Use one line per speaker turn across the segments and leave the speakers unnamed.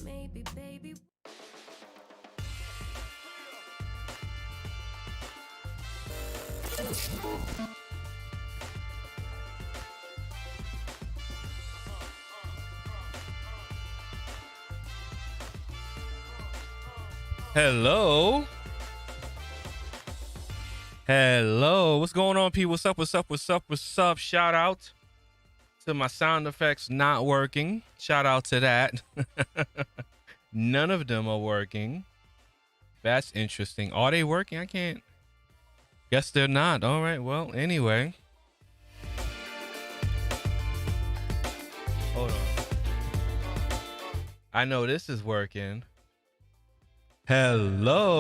maybe, baby.
Hello. What's going on, people? What's up? Shout out to my sound effects not working. Shout out to that. None of them are working. That's interesting. Are they working? I can't. Guess they're not. All right. Well, anyway. Hold on. I know this is working. Hello.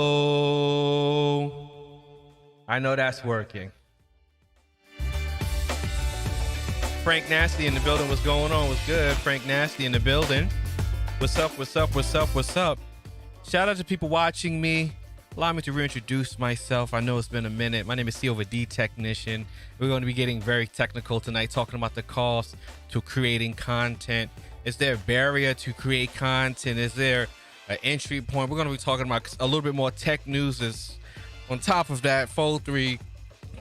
I know that's working. Frank Nasty in the building. What's going on? What's good? Frank Nasty in the building. What's up? Shout out to people watching me. Allow me to reintroduce myself. I know it's been a minute. My name is TubeBuddy Technician. We're going to be getting very technical tonight, talking about the cost to creating content. Is there a barrier to create content? Is there an entry point? We're going to be talking about a little bit more tech news. On top of that, Fold 3,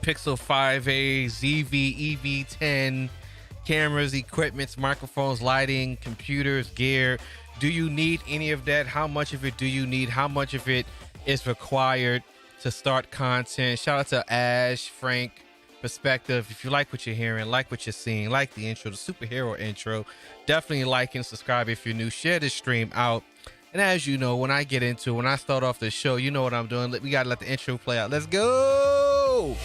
Pixel 5a, ZV, EV10, cameras, equipments, microphones, lighting, computers, gear. Do you need any of that? How much of it do you need? How much of it is required to start content? Shout out to Ash, Frank, Perspective. If you like what you're hearing, like what you're seeing, like the intro, the superhero intro, definitely like and subscribe if you're new. Share this stream out. And as you know, when I start off the show, you know what I'm doing. We got to let the intro play out. Let's go.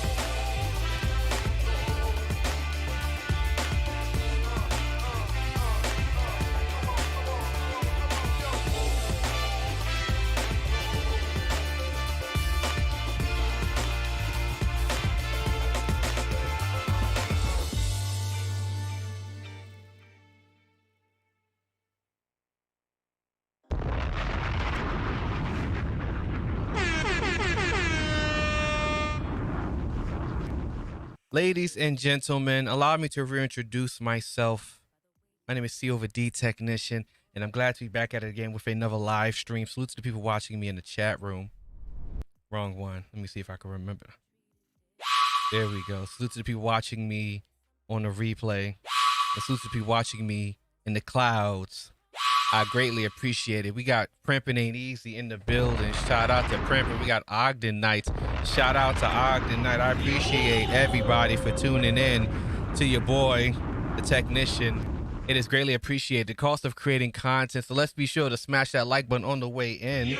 Ladies and gentlemen, allow me to reintroduce myself. My name is TubeBuddy Technician, and I'm glad to be back at it again with another live stream. Salute to the people watching me in the chat room. Wrong one. Let me see if I can remember. There we go. Salute to the people watching me on the replay. And salute to the people watching me in the clouds. I greatly appreciate it. We got Primpin' Ain't Easy in the building. Shout out to Primpin'. We got Ogden Knights. Shout out to Ogden Knight. I appreciate everybody for tuning in to your boy, the technician. It is greatly appreciated. The cost of creating content. So let's be sure to smash that like button on the way in.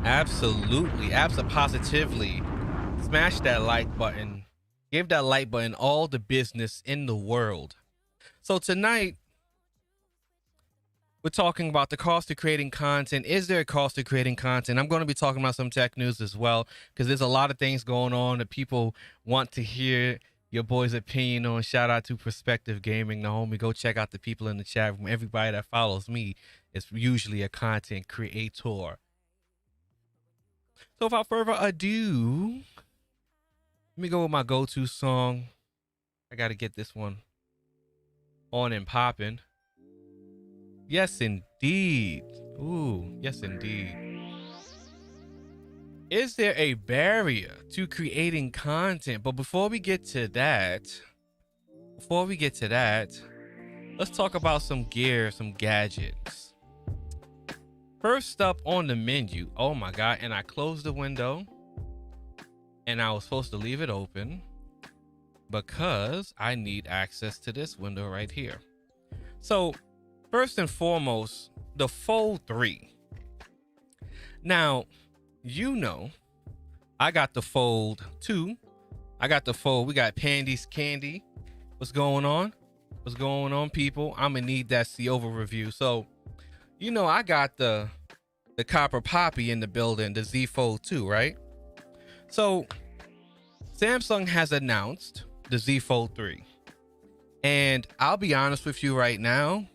Absolutely. Positively. Smash that like button. Give that like button all the business in the world. So tonight, we're talking about the cost of creating content. Is there a cost of creating content? I'm going to be talking about some tech news as well, because there's a lot of things going on that people want to hear your boy's opinion on. Shout out to Perspective Gaming, the homie. Go check out the people in the chat room. Everybody that follows me is usually a content creator. So without further ado, let me go with my go-to song. I got to get this one on and popping. Yes, indeed. Ooh, yes, indeed. Is there a barrier to creating content? But before we get to that, let's talk about some gear, some gadgets. First up on the menu, oh my God, and I closed the window and I was supposed to leave it open because I need access to this window right here. So first and foremost, the Fold 3. Now, you know, I got the Fold 2. I got the Fold. We got Pandy's Candy. What's going on? What's going on, people? I'm gonna need that C over review. So, you know, I got the Copper Poppy in the building, the Z Fold 2, right? So, Samsung has announced the Z Fold 3. And I'll be honest with you right now,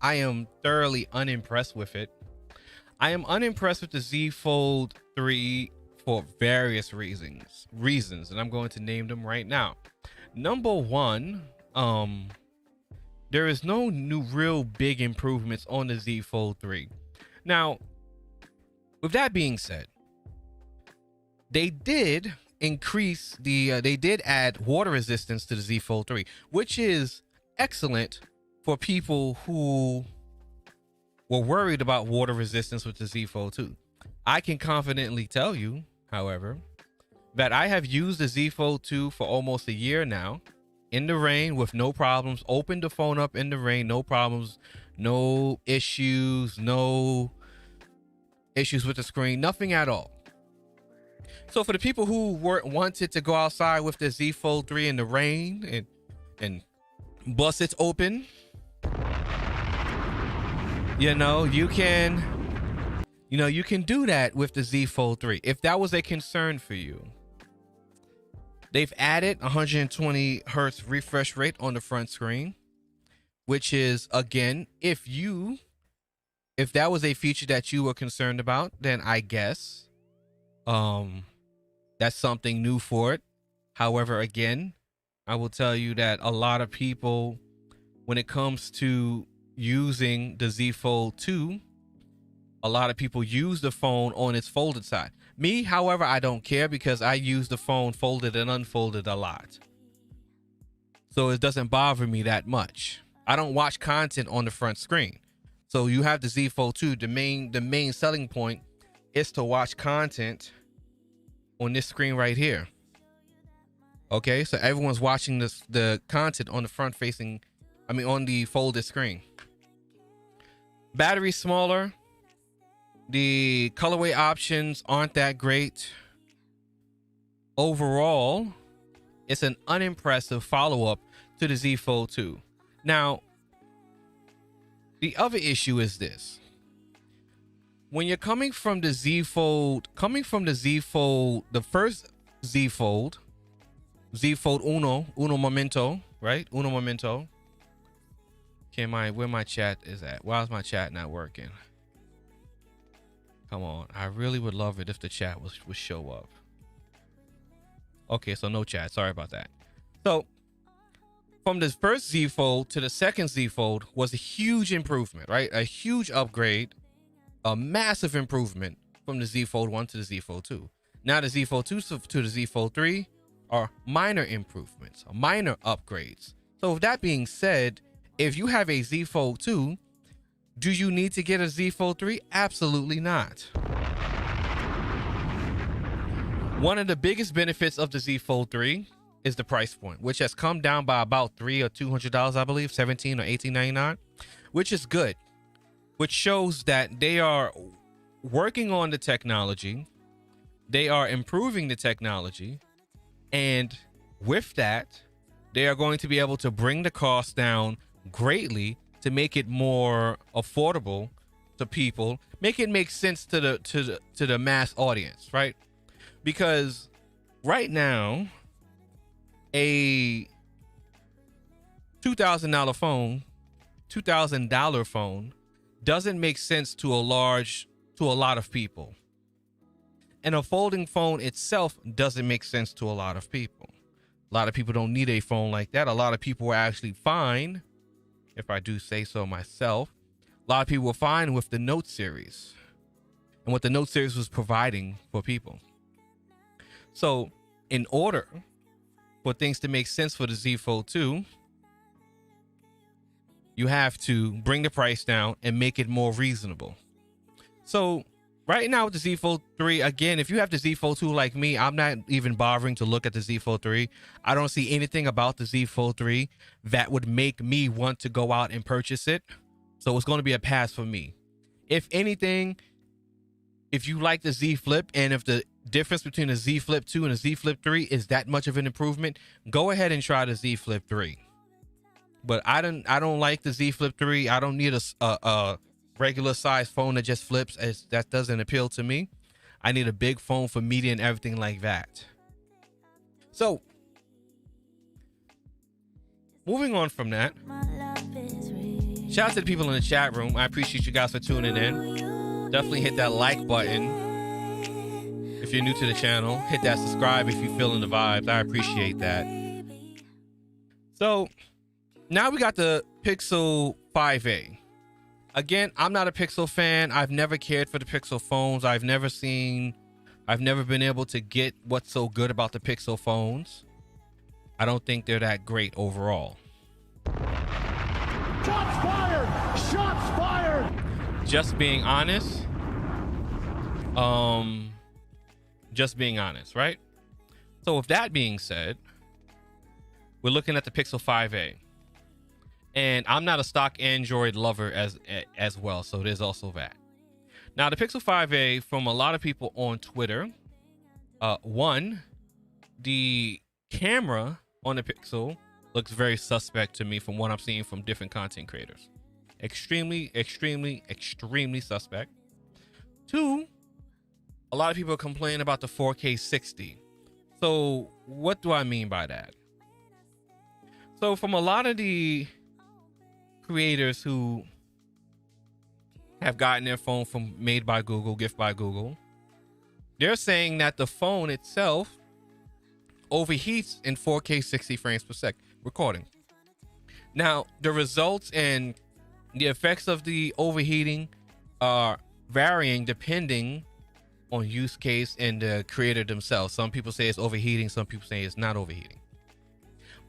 I am thoroughly unimpressed with it. I am unimpressed with the Z Fold 3 for various reasons, and I'm going to name them right now. Number one, there is no new real big improvements on the Z Fold 3. Now, with that being said, they did increase the they did add water resistance to the Z Fold 3, which is excellent for people who were worried about water resistance with the Z Fold 2. I can confidently tell you, however, that I have used the Z Fold 2 for almost a year now in the rain with no problems. Opened the phone up in the rain, no problems, no issues with the screen, nothing at all. So for the people who wanted to go outside with the Z Fold 3 in the rain and bust it open, you can do that with the Z Fold 3 if that was a concern for you. They've added 120 hertz refresh rate on the front screen, which is, again, if that was a feature that you were concerned about, then I guess that's something new for it. However, again, I will tell you that a lot of people, when it comes to using the Z Fold 2, a lot of people use the phone on its folded side. Me, however, I don't care because I use the phone folded and unfolded a lot. So it doesn't bother me that much. I don't watch content on the front screen. So you have the Z Fold 2. The main selling point is to watch content on this screen right here. Okay, so everyone's watching the content on the on the folded screen. Battery smaller. The colorway options aren't that great. Overall, it's an unimpressive follow-up to the Z Fold 2. Now, the other issue is this. When you're coming from the Z Fold, the first Z Fold Uno Momento, right? Uno Momento. Where my chat is at? Why is my chat not working? Come on. I really would love it if the chat would show up. Okay, so no chat. Sorry about that. So from the first Z Fold to the second Z Fold was a huge improvement, right? A huge upgrade, a massive improvement from the Z Fold 1 to the Z Fold 2. Now the Z Fold 2 to the Z Fold 3 are minor improvements, minor upgrades. So with that being said, if you have a Z Fold 2, do you need to get a Z Fold 3? Absolutely not. One of the biggest benefits of the Z Fold 3 is the price point, which has come down by about $300 or $200, I believe, $17 or $18.99, which is good, which shows that they are working on the technology, they are improving the technology, and with that, they are going to be able to bring the cost down greatly to make it more affordable to people, make it make sense to the mass audience, right? Because right now, a $2,000 phone doesn't make sense to a lot of people. And a folding phone itself doesn't make sense to a lot of people. A lot of people don't need a phone like that. A lot of people were actually fine, if I do say so myself. A lot of people were fine with the Note series and what the Note series was providing for people. So in order for things to make sense for the Z Fold 2, you have to bring the price down and make it more reasonable. So right now with the Z Fold 3, again, if you have the Z Fold 2 like me, I'm not even bothering to look at the Z Fold 3. I don't see anything about the Z Fold 3 that would make me want to go out and purchase it. So it's going to be a pass for me. If anything, if you like the Z Flip, and if the difference between the Z Flip 2 and the Z Flip 3 is that much of an improvement, go ahead and try the Z Flip 3. But I don't like the Z Flip 3. I don't need a regular size phone that just flips, as that doesn't appeal to me. I need a big phone for media and everything like that. So moving on from that, shout out to the people in the chat room. I appreciate you guys for tuning in. Definitely hit that like button if you're new to the channel. Hit that subscribe if you're feeling the vibes. I appreciate that. So now we got the Pixel 5a. Again, I'm not a Pixel fan. I've never cared for the Pixel phones. I've never been able to get what's so good about the Pixel phones. I don't think they're that great overall.
Shots fired! Shots fired!
Just being honest. Just being honest, right? So with that being said, we're looking at the Pixel 5a. And I'm not a stock Android lover as well, so there's also that. Now, the Pixel 5a, from a lot of people on Twitter, one, the camera on the Pixel looks very suspect to me from what I'm seeing from different content creators. Extremely, extremely, extremely suspect. Two, a lot of people complain about the 4K 60. So what do I mean by that? So from a lot of the creators who have gotten their phone from Made by Google, Gift by Google, they're saying that the phone itself overheats in 4K 60 frames per second recording. Now, the results and the effects of the overheating are varying depending on use case and the creator themselves. Some people say it's overheating, some people say it's not overheating.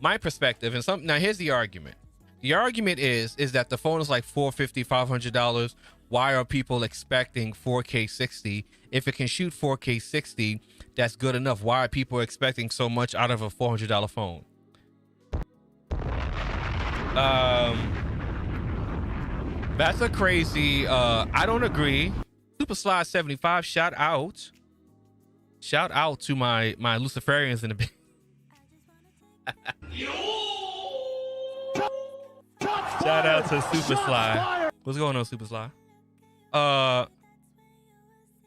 My perspective, now here's the argument. The argument is that the phone is like $450, $500. Why are people expecting 4K 60? If it can shoot 4K 60, that's good enough. Why are people expecting so much out of a $400 phone? That's a crazy, I don't agree. Super Slide 75, shout out to my Luciferians in the bit. Shout out to Super Sly. What's going on, Super Sly?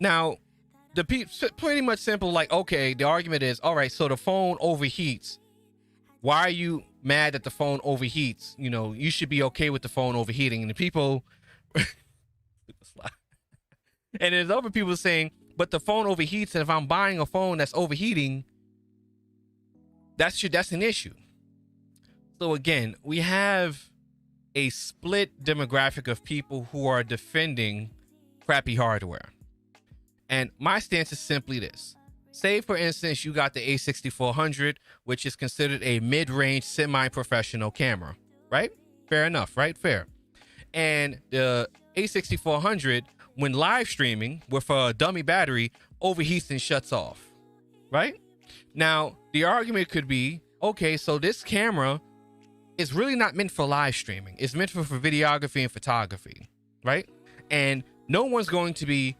Now, pretty much simple. Like, okay, the argument is, all right, so the phone overheats. Why are you mad that the phone overheats? You know, you should be okay with the phone overheating. And the people, Super Sly. And there's other people saying, but the phone overheats, and if I'm buying a phone that's overheating, that's an issue. So again, we have a split demographic of people who are defending crappy hardware. And my stance is simply this. Say, for instance, you got the A6400, which is considered a mid-range semi-professional camera, right? Fair enough, right? Fair. And the A6400, when live streaming with a dummy battery, overheats and shuts off, right? Now, the argument could be, okay, so this camera is really not meant for live streaming. It's meant for videography and photography, right? And no one's going to be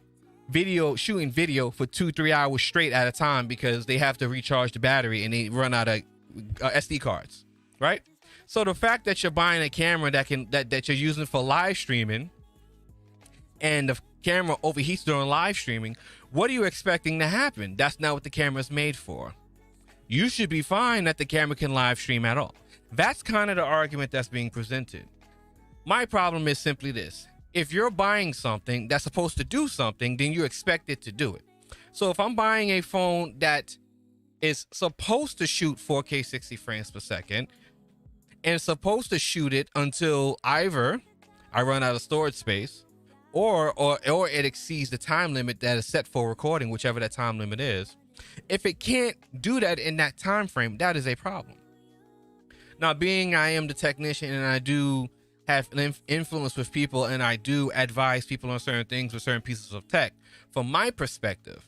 shooting video for 2-3 hours straight at a time because they have to recharge the battery and they run out of SD cards, right? So the fact that you're buying a camera that you're using for live streaming and the camera overheats during live streaming, what are you expecting to happen? That's not what the camera is made for. You should be fine that the camera can live stream at all. That's kind of the argument that's being presented. My problem is simply this. If you're buying something that's supposed to do something, then you expect it to do it. So if I'm buying a phone that is supposed to shoot 4K 60 frames per second and supposed to shoot it until either I run out of storage space or it exceeds the time limit that is set for recording, whichever that time limit is, if it can't do that in that time frame, that is a problem. Now, being I am the technician and I do have an influence with people and I do advise people on certain things with certain pieces of tech, from my perspective,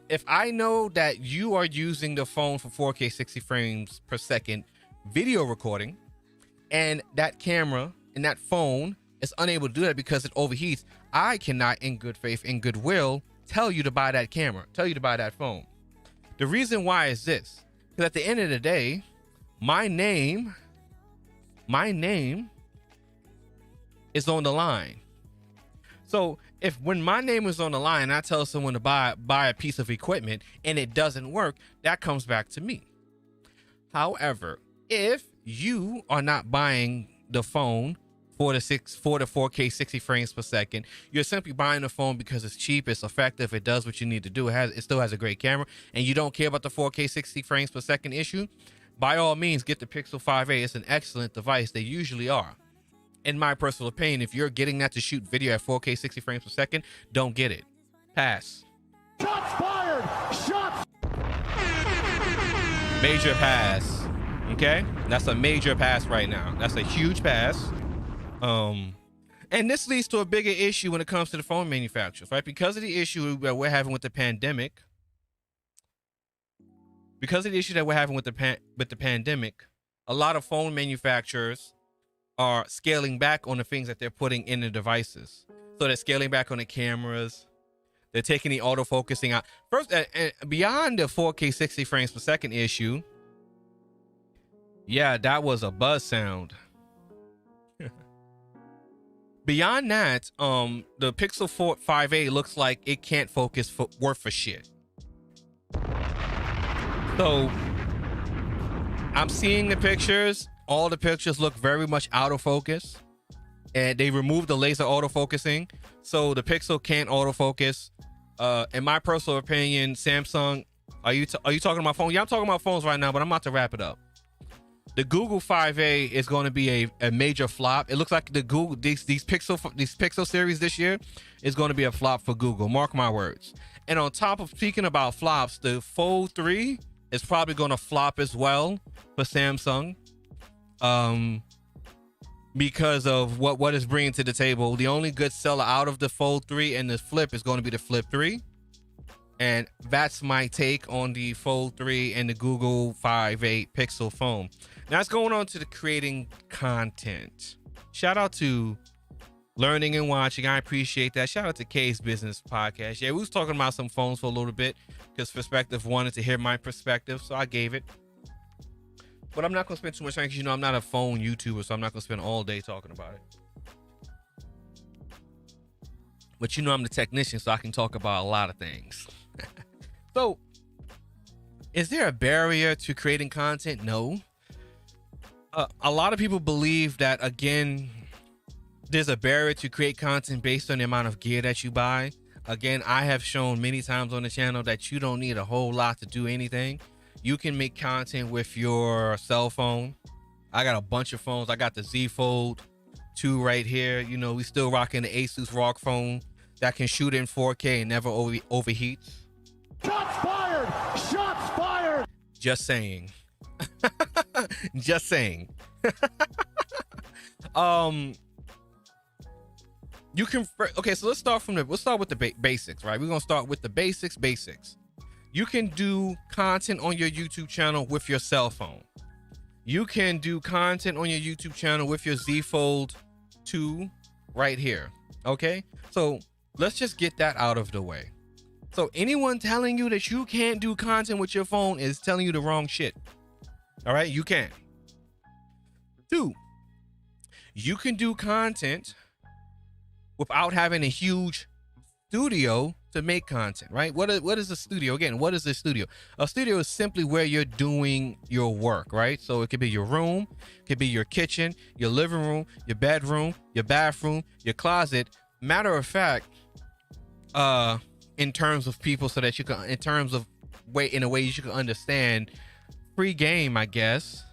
if I know that you are using the phone for 4K 60 frames per second video recording and that camera and that phone is unable to do that because it overheats, I cannot, in good faith, in goodwill, tell you to buy that camera, tell you to buy that phone. The reason why is this, because at the end of the day, my name is on the line. So when my name is on the line and I tell someone to buy a piece of equipment and it doesn't work, that comes back to me. However, if you are not buying the phone for the 4K 60 frames per second, you're simply buying the phone because it's cheap, it's effective, it does what you need to do, it still has a great camera, and you don't care about the 4K 60 frames per second issue, by all means, get the Pixel 5a. It's an excellent device. They usually are. In my personal opinion, if you're getting that to shoot video at 4K 60 frames per second, don't get it. Pass.
Shots fired! Shots!
Major pass. Okay? That's a major pass right now. That's a huge pass. And this leads to a bigger issue when it comes to the phone manufacturers, right? Because of the issue that we're having with the pandemic, a lot of phone manufacturers are scaling back on the things that they're putting in the devices. So they're scaling back on the cameras. They're taking the autofocusing out. First, beyond the 4K 60 frames per second issue, yeah, that was a buzz sound. Beyond that, the Pixel 4 5a looks like it can't focus worth a shit. So I'm seeing the pictures. All the pictures look very much out of focus, and they removed the laser autofocusing, so the Pixel can't autofocus. In my personal opinion, Samsung, are you talking about phone? Yeah, I'm talking about phones right now, but I'm about to wrap it up. The Google 5a is going to be a major flop. It looks like the Google these Pixel series this year is going to be a flop for Google. Mark my words. And on top of speaking about flops, the Fold 3 is probably going to flop as well for Samsung. Because of what it's bringing to the table. The only good seller out of the Fold 3 and the Flip is going to be the Flip 3. And that's my take on the Fold 3 and the Google 5a Pixel phone. Now let's going on to the creating content. Shout out to Learning and Watching. I appreciate that. Shout out to K's Business Podcast. Yeah, we was talking about some phones for a little bit because Perspective wanted to hear my perspective, so I gave it. But I'm not going to spend too much time because, I'm not a phone YouTuber, so I'm not going to spend all day talking about it. But I'm the technician, so I can talk about a lot of things. So, is there a barrier to creating content? No. A lot of people believe that, again, there's a barrier to create content based on the amount of gear that you buy. Again, I have shown many times on the channel that you don't need a whole lot to do anything. You can make content with your cell phone. I got a bunch of phones. I got the Z Fold 2 right here. We still rocking the Asus ROG phone that can shoot in 4K and never overheats.
Shots fired! Shots fired!
Just saying. Just saying. You can. Okay, so let's start with the basics, right? We're gonna start with the basics. You can do content on your YouTube channel with your cell phone. You can do content on your YouTube channel with your Z Fold 2 right here. Okay, so let's just get that out of the way. So anyone telling you that you can't do content with your phone is telling you the wrong shit. All right, you can. 2, you can do content without having a huge studio to make content, right? What is a studio? Again, what is a studio? A studio is simply where you're doing your work, right? So it could be your room, it could be your kitchen, your living room, your bedroom, your bathroom, your closet. Matter of fact, in terms of people, so that you can, in a way you can understand, free game, I guess.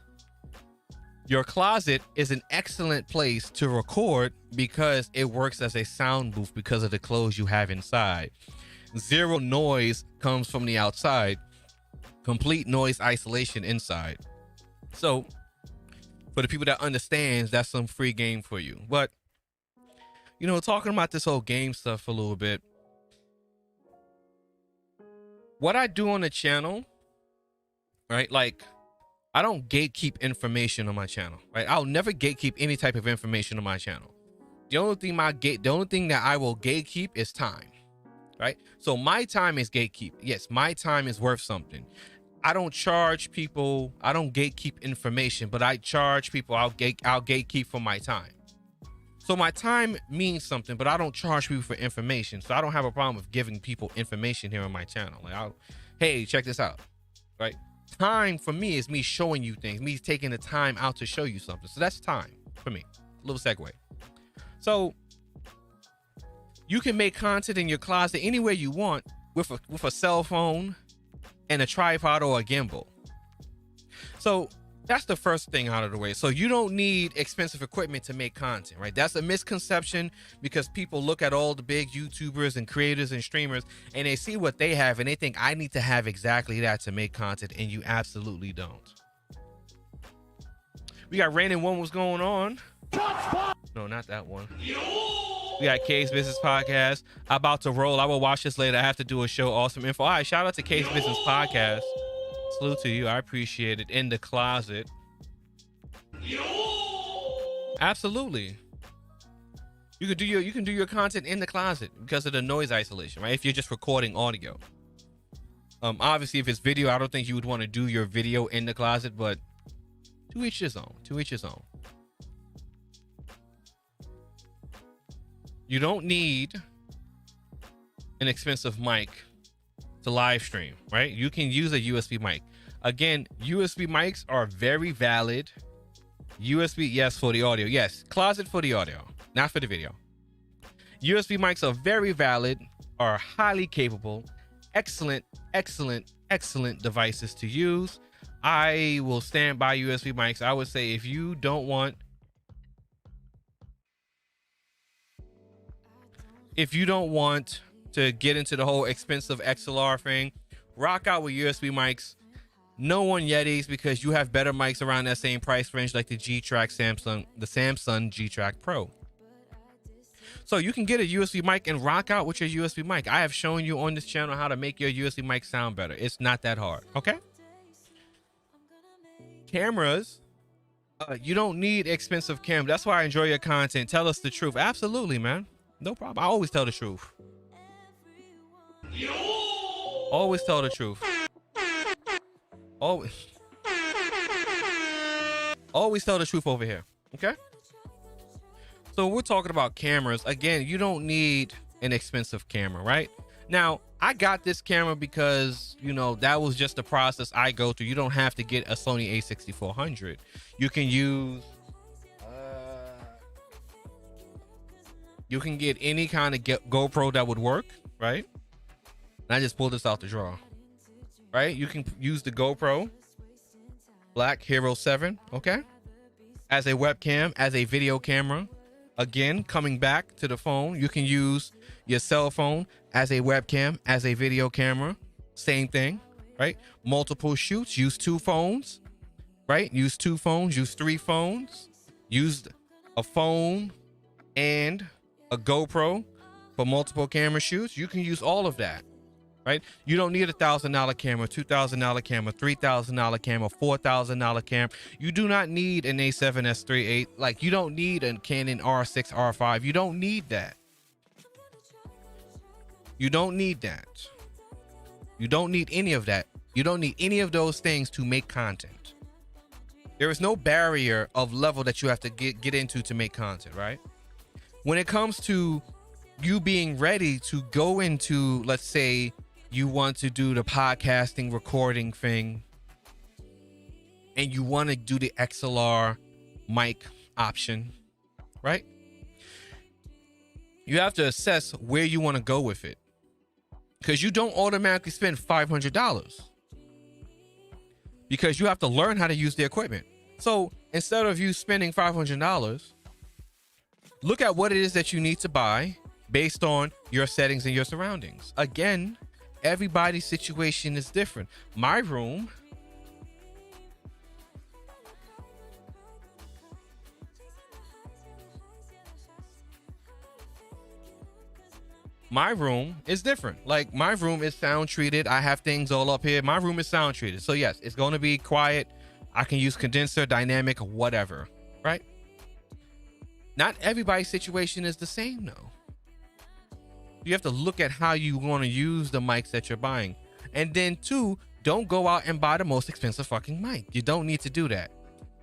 Your closet is an excellent place to record because it works as a sound booth because of the clothes you have inside. Zero noise comes from the outside. Complete noise isolation inside. So for the people that understands, that's some free game for you. But, talking about this whole game stuff for a little bit, what I do on the channel, right? Like, I don't gatekeep information on my channel, right? I'll never gatekeep any type of information on my channel. The only thing that I will gatekeep is time, right? So my time is gatekeep. Yes, my time is worth something. I don't charge people. I don't gatekeep information, but I charge people. I'll gatekeep for my time. So my time means something, but I don't charge people for information. So I don't have a problem with giving people information here on my channel. Like, hey, check this out, right? Time for me is me showing you things, me taking the time out to show you something. So that's time for me. A little segue. So you can make content in your closet anywhere you want with a cell phone and a tripod or a gimbal. So That's the first thing out of the way. So you don't need expensive equipment to make content, right? That's a misconception, because people look at all the big YouTubers and creators and streamers and they see what they have and they think I need to have exactly that to make content, and you absolutely don't. We got Rain and One. What's going on? No, not that one. We got K's Business Podcast. About to roll. I will watch this later. I have to do a show. Awesome info. All right, shout out to K's Business Podcast. Salute to you. I appreciate it. In the closet. Absolutely. You can do your content in the closet because of the noise isolation, right? If you're just recording audio. Obviously, if it's video, I don't think you would want to do your video in the closet, but to each his own. To each his own. You don't need an expensive mic to live stream, right? You can use a USB mic. Again, USB mics are very valid. USB, yes, for the audio. Yes, closet for the audio, not for the video. USB mics are very valid, are highly capable, excellent devices to use. I will stand by USB mics. I would say if you don't want to get into the whole expensive XLR thing, rock out with USB mics. No one Yetis, because you have better mics around that same price range, like the Samsung G-Track Pro. So you can get a USB mic and rock out with your USB mic. I have shown you on this channel how to make your USB mic sound better. It's not that hard, okay? Cameras, you don't need expensive cameras. That's why I enjoy your content. Tell us the truth. Absolutely, man. No problem. I always tell the truth. Always tell the truth. Always tell the truth over here. Okay. So we're talking about cameras. Again, you don't need an expensive camera, right? Now, I got this camera because, you know, that was just the process I go through. You don't have to get a Sony a6400. You can use you can get any kind of GoPro that would work, right? And I just pulled this out the drawer. Right? You can use the GoPro Black Hero 7, okay? As a webcam, as a video camera. Again, coming back to the phone, you can use your cell phone as a webcam, as a video camera. Same thing, right? Multiple shoots, use two phones, right? Use two phones, use three phones. Use a phone and a GoPro for multiple camera shoots. You can use all of that. Right? You don't need $1,000 camera, $2,000 camera, $3,000 camera, $4,000 camera. You do not need an A7S3 like you don't need a Canon R6, R5. You don't need that. You don't need that. You don't need any of that. You don't need any of those things to make content. There is no barrier of level that you have to get into to make content, right? When it comes to you being ready to go into, let's say, you want to do the podcasting recording thing and you want to do the XLR mic option, right? You have to assess where you want to go with it, because you don't automatically spend $500, because you have to learn how to use the equipment. So instead of you spending $500, look at what it is that you need to buy based on your settings and your surroundings. Again, everybody's situation is different. My room is different. Like, my room is sound treated. I have things all up here. My room is sound treated. So yes, it's going to be quiet. I can use condenser, dynamic, whatever, right? Not everybody's situation is the same though. You have to look at how you want to use the mics that you're buying. And then two, don't go out and buy the most expensive fucking mic. You don't need to do that.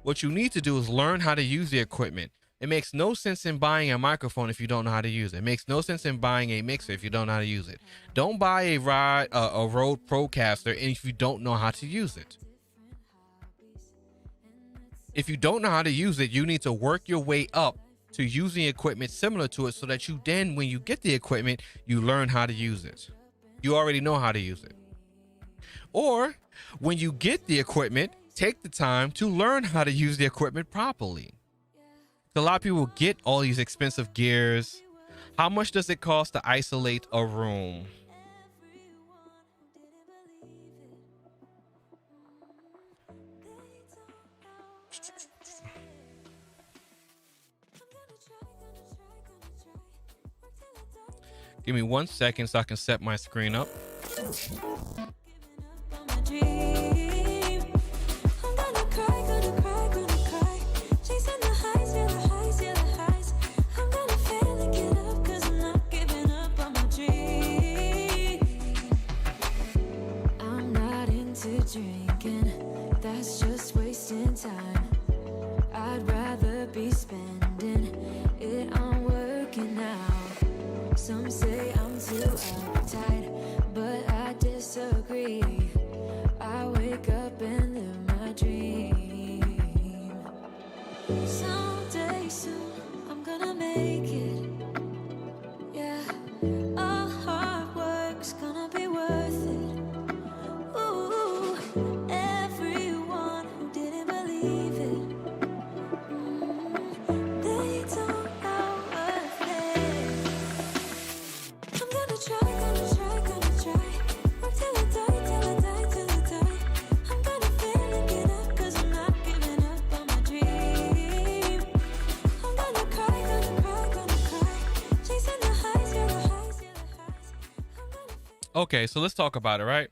What you need to do is learn how to use the equipment. It makes no sense in buying a microphone if you don't know how to use it. It makes no sense in buying a mixer if you don't know how to use it. Don't buy a Rode Procaster if you don't know how to use it. If you don't know how to use it, you need to work your way up to using equipment similar to it, so that you then, when you get the equipment, you learn how to use it. You already know how to use it. Or when you get the equipment, take the time to learn how to use the equipment properly. A lot of people get all these expensive gears. How much does it cost to isolate a room? Give me 1 second so I can set my screen up.
Drinking, that's just wasting time. I'd rather be spending it on working out. Some say I'm too uptight, but I disagree. I wake up and live my dream. Someday soon I'm gonna make it. Yeah, all hard work's gonna be worth it.
Okay, so let's talk about it, right?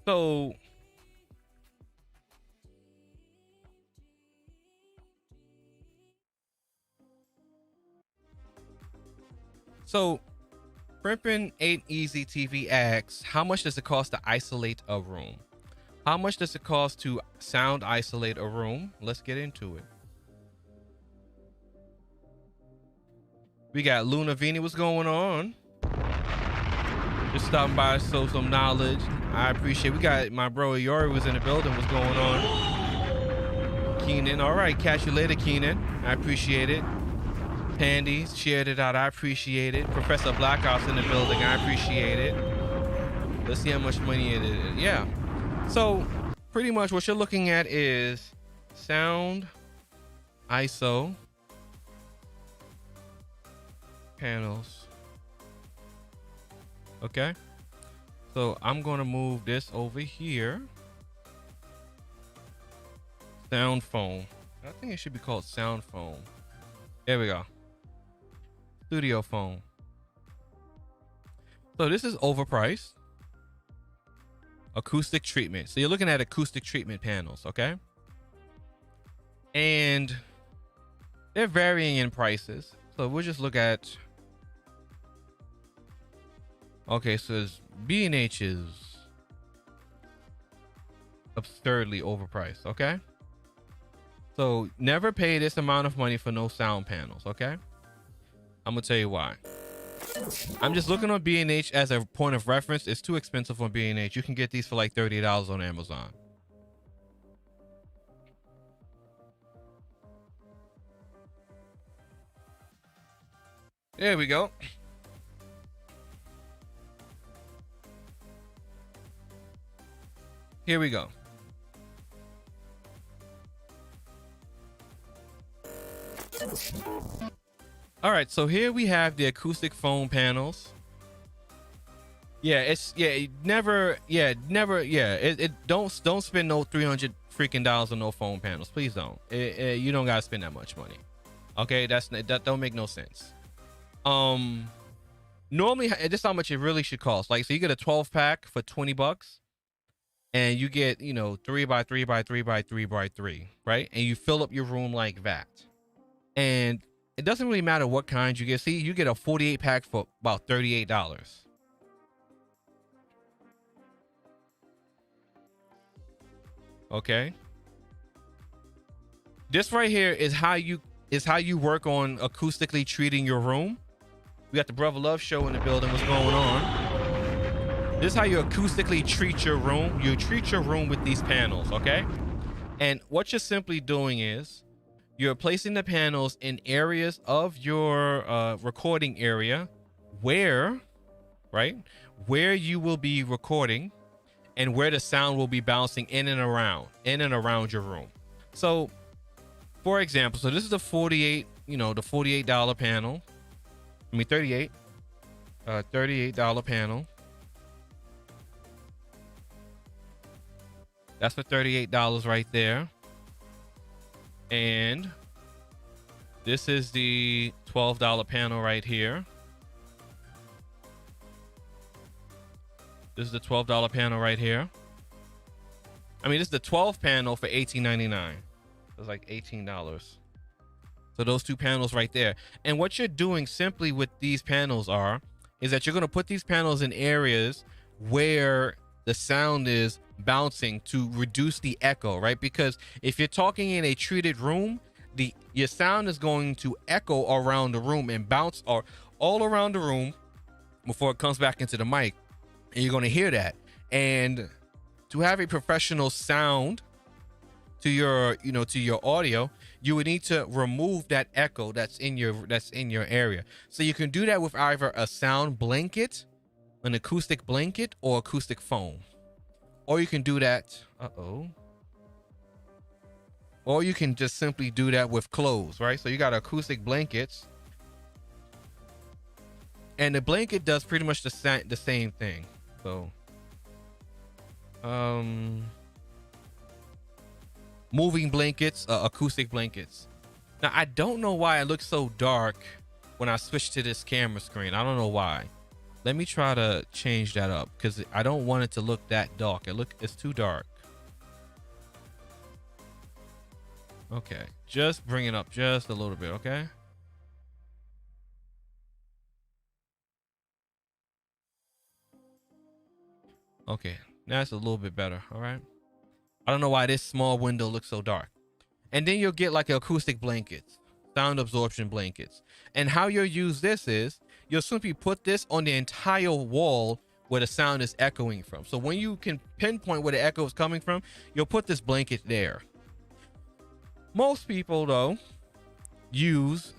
So Primpin Ain't Easy TV asks, how much does it cost to isolate a room? How much does it cost to sound isolate a room? Let's get into it. We got Luna Vini, what's going on? Just stopping by to show some knowledge. I appreciate. We got my bro Yori was in the building. What's going on? Keenan. All right. Catch you later, Keenan. I appreciate it. Pandy shared it out. I appreciate it. Professor Blackhouse in the building. I appreciate it. Let's see how much money it is. Yeah. So pretty much what you're looking at is sound ISO panels. Okay, so I'm going to move this over here. Sound foam. I think it should be called sound foam. There we go. Studio foam. So this is overpriced. Acoustic treatment. So you're looking at acoustic treatment panels, okay? And they're varying in prices. So we'll just look at... Okay, so B&H is absurdly overpriced, okay? So never pay this amount of money for no sound panels, okay? I'm gonna tell you why. I'm just looking on B&H as a point of reference. It's too expensive on B&H. You can get these for like $30 on Amazon. There we go. Here we go. All right, so here we have the acoustic foam panels. Don't spend no $300 freaking dollars on no foam panels. Please don't. You don't gotta spend that much money. Okay, that don't make no sense. Normally this is how much it really should cost. Like, so you get a 12 pack for $20. And you get, 3x3x3x3x3, right? And you fill up your room like that. And it doesn't really matter what kind you get. See, you get a 48 pack for about $38. Okay. This right here is how you work on acoustically treating your room. We got the Brother Love Show in the building. What's going on? This is how you acoustically treat your room. You treat your room with these panels, okay? And what you're simply doing is you're placing the panels in areas of your recording area where you will be recording, and where the sound will be bouncing in and around your room. So for example, so this is the 48, the $48 panel. I mean, $38 panel. That's for $38 right there. And this is the $12 panel right here. This is the $12 panel right here. I mean, this is the 12 panel for $18.99. It's like $18. So those two panels right there. And what you're doing simply with these panels is that you're going to put these panels in areas where the sound is bouncing to reduce the echo, right? Because if you're talking in a treated room, your sound is going to echo around the room and bounce all around the room before it comes back into the mic. And you're going to hear that. And to have a professional sound to your audio, you would need to remove that echo that's in your area. So you can do that with either a sound blanket, an acoustic blanket, or acoustic foam. Or you can do that, or you can just simply do that with clothes, right? So you got acoustic blankets, and the blanket does pretty much the same thing. So moving blankets, acoustic blankets. Now I don't know why it looks so dark when I switch to this camera screen. I don't know why. Let me try to change that up, because I don't want it to look that dark. It's too dark. Okay, just bring it up just a little bit, okay? Okay, that's a little bit better, all right? I don't know why this small window looks so dark. And then you'll get like acoustic blankets, sound absorption blankets. And how you'll use this is you'll simply put this on the entire wall where the sound is echoing from. So when you can pinpoint where the echo is coming from, you'll put this blanket there. Most people though use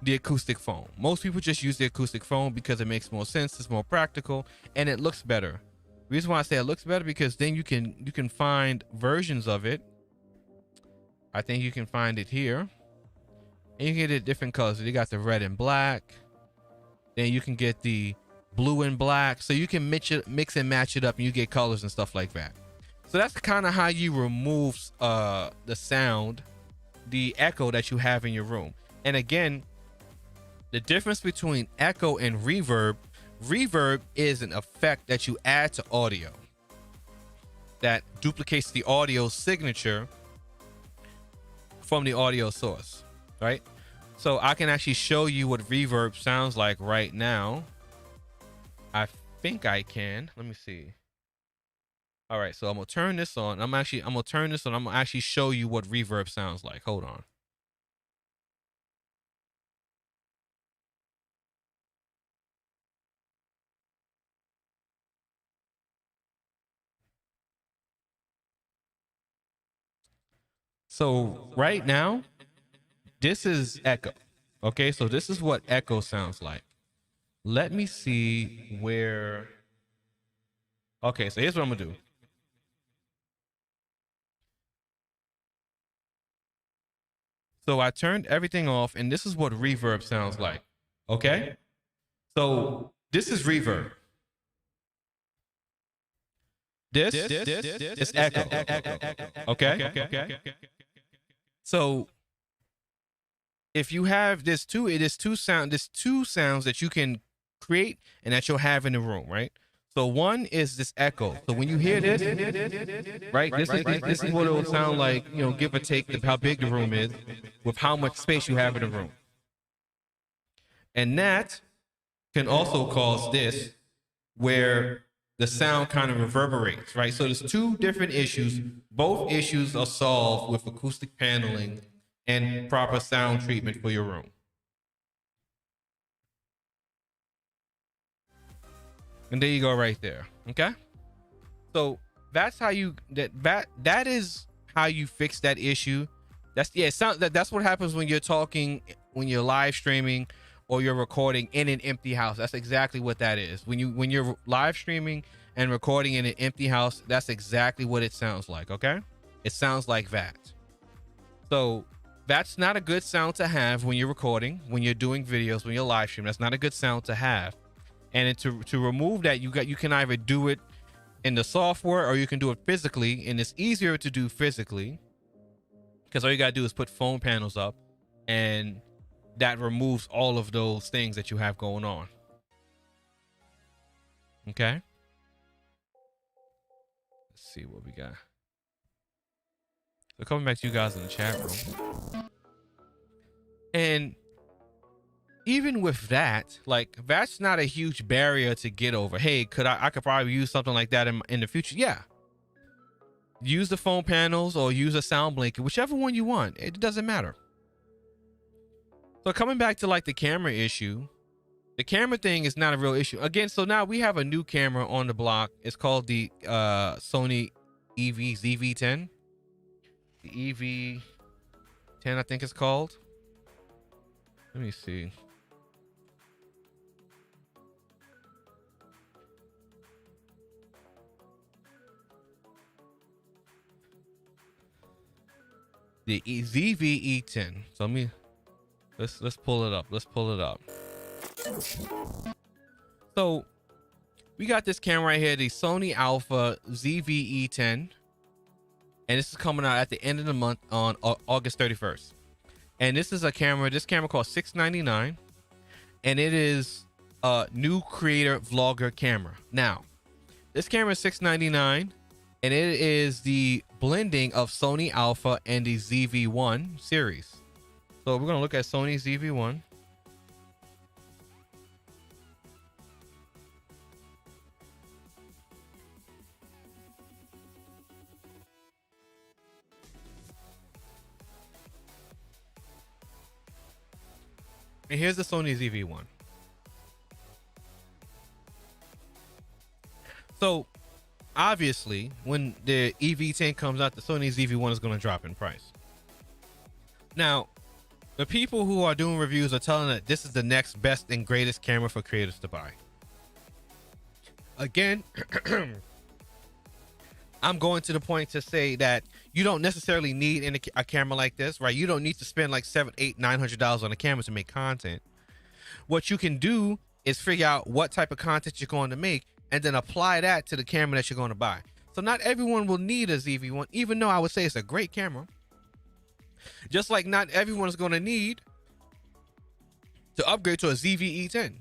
the acoustic foam. Most people just use the acoustic foam because it makes more sense, it's more practical, and it looks better. The reason why I say it looks better, because then you can find versions of it. I think you can find it here, and you can get it different colors. You got the red and black, then you can get the blue and black, so you can mix and match it up, and you get colors and stuff like that. So that's kind of how you remove the sound, the echo that you have in your room. And again, the difference between echo and reverb is an effect that you add to audio that duplicates the audio signature from the audio source, right? So I can actually show you what reverb sounds like right now. I think I can. Let me see. All right, so I'm gonna turn this on. I'm gonna turn this on. I'm gonna actually show you what reverb sounds like. Hold on. So right now, this is echo. Okay, so this is what echo sounds like. Let me see where. Okay, so here's what I'm gonna do. So I turned everything off, and this is what reverb sounds like. Okay, so this is reverb. This is echo. Okay. So if you have this too, there's two sounds that you can create and that you'll have in the room, right? So one is this echo. So when you hear this, right, this is what it will sound like, give or take how big the room is with how much space you have in the room. And that can also cause this, where the sound kind of reverberates, right? So there's two different issues. Both issues are solved with acoustic paneling and proper sound treatment for your room. And there you go right there. Okay. So that's how you that is how you fix that issue. That's what happens when you're talking, when you're live streaming or you're recording in an empty house. That's exactly what that is. When you're live streaming and recording in an empty house, that's exactly what it sounds like. Okay, it sounds like that. So that's not a good sound to have when you're recording, when you're doing videos, when you're live streaming. That's not a good sound to have. And to remove that, you can either do it in the software or you can do it physically, and it's easier to do physically because all you gotta do is put phone panels up, and that removes all of those things that you have going on. Okay, let's see what we got. So coming back to you guys in the chat room, and even with that, like, that's not a huge barrier to get over. Hey, I could probably use something like that in the future. Yeah, use the phone panels or use a sound blanket, whichever one you want. It doesn't matter. So coming back to like the camera issue, the camera thing is not a real issue. Again, so now we have a new camera on the block. It's called the Sony ZV-10. The EV10, I think it's called. Let me see. The ZV-E10. So let's pull it up. Let's pull it up. So we got this camera right here, the Sony Alpha ZV-E10, and this is coming out at the end of the month on August 31st. And this is a camera. This camera costs $699, and it is a new creator vlogger camera. Now, this camera is $699, and it is the blending of Sony Alpha and the ZV-1 series. So we're gonna look at Sony ZV-1. And here's the Sony ZV-1. So obviously, when the EV10 comes out, the Sony ZV-1 is going to drop in price. Now, the people who are doing reviews are telling that this is the next best and greatest camera for creators to buy. Again, I'm going to the point to say that you don't necessarily need a camera like this, right? You don't need to spend like $700, $800, $900 on a camera to make content. What you can do is figure out what type of content you're going to make and then apply that to the camera that you're going to buy. So not everyone will need a ZV-1, even though I would say it's a great camera. Just like not everyone is going to need to upgrade to a ZV-E10,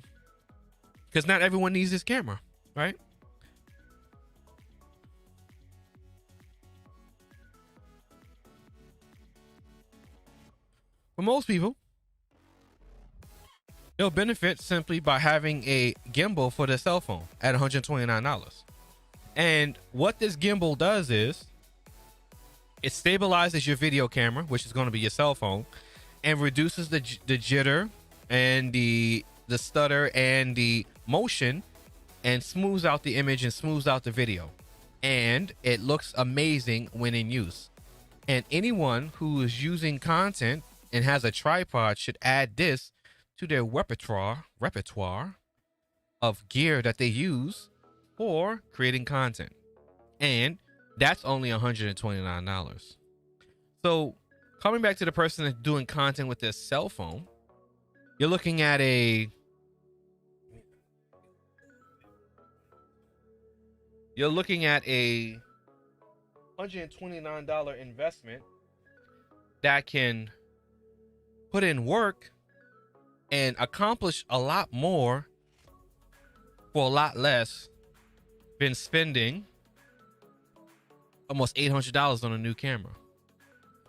because not everyone needs this camera, right? For most people, they'll benefit simply by having a gimbal for their cell phone at $129. And what this gimbal does is it stabilizes your video camera, which is going to be your cell phone, and reduces the jitter and the stutter and the motion, and smooths out the image and smooths out the video. And it looks amazing when in use. And anyone who is using content and has a tripod should add this to their repertoire of gear that they use for creating content. And that's only $129. So coming back to the person that's doing content with their cell phone, you're looking at a $129 investment that can put in work and accomplish a lot more for a lot less than spending almost $800 on a new camera.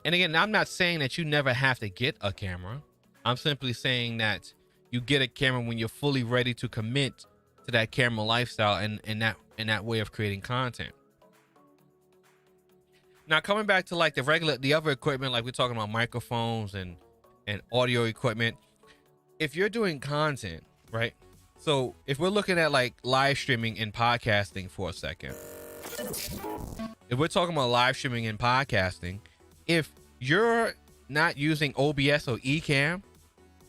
And again, I'm not saying that you never have to get a camera. I'm simply saying that you get a camera when you're fully ready to commit to that camera lifestyle and that way of creating content. Now, coming back to like the other equipment, like we're talking about microphones and audio equipment. If you're doing content, right? So if we're looking at like live streaming and podcasting for a second, if we're talking about live streaming and podcasting, if you're not using OBS or Ecamm,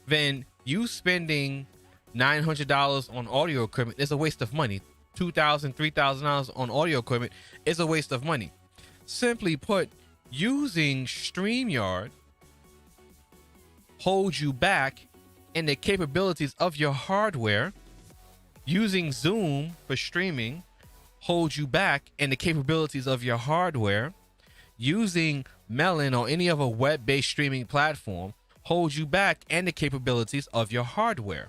then you spending $900 on audio equipment is a waste of money $2,000, $3,000 on audio equipment is a waste of money. Simply put, using StreamYard holds you back in the capabilities of your hardware. Using Zoom for streaming holds you back in the capabilities of your hardware. Using Melon or any other web-based streaming platform holds you back in the capabilities of your hardware.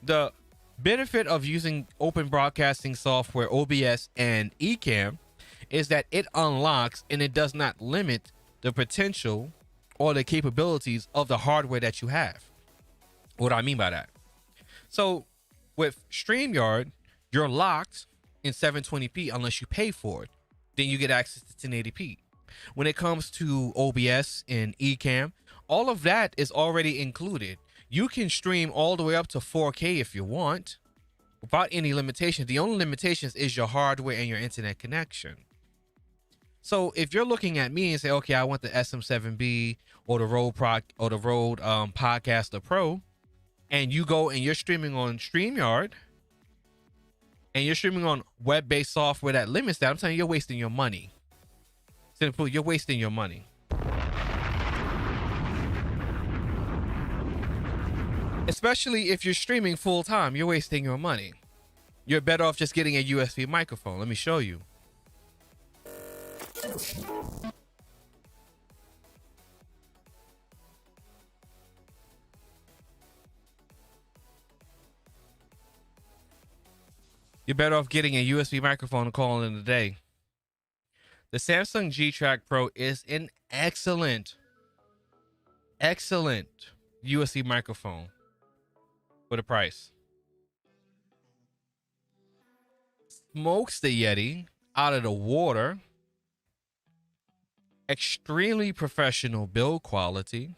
The benefit of using open broadcasting software, OBS and Ecamm, is that it unlocks and it does not limit the potential or the capabilities of the hardware that you have. What do I mean by that? So with StreamYard, you're locked in 720p unless you pay for it. Then you get access to 1080p. When it comes to OBS and Ecamm, all of that is already included. You can stream all the way up to 4K if you want without any limitations. The only limitations is your hardware and your internet connection. So if you're looking at me and say, okay, I want the SM7B or the Rode Podcaster Pro, and you go and you're streaming on StreamYard and you're streaming on web-based software that limits that, I'm telling you, you're wasting your money. Simple, you're wasting your money. Especially if you're streaming full time, you're wasting your money. You're better off just getting a USB microphone. Let me show you. You're better off getting a USB microphone and calling it a day. The Samsung G-Track Pro is an excellent USB microphone for the price. Smokes the Yeti out of the water. Extremely professional build quality.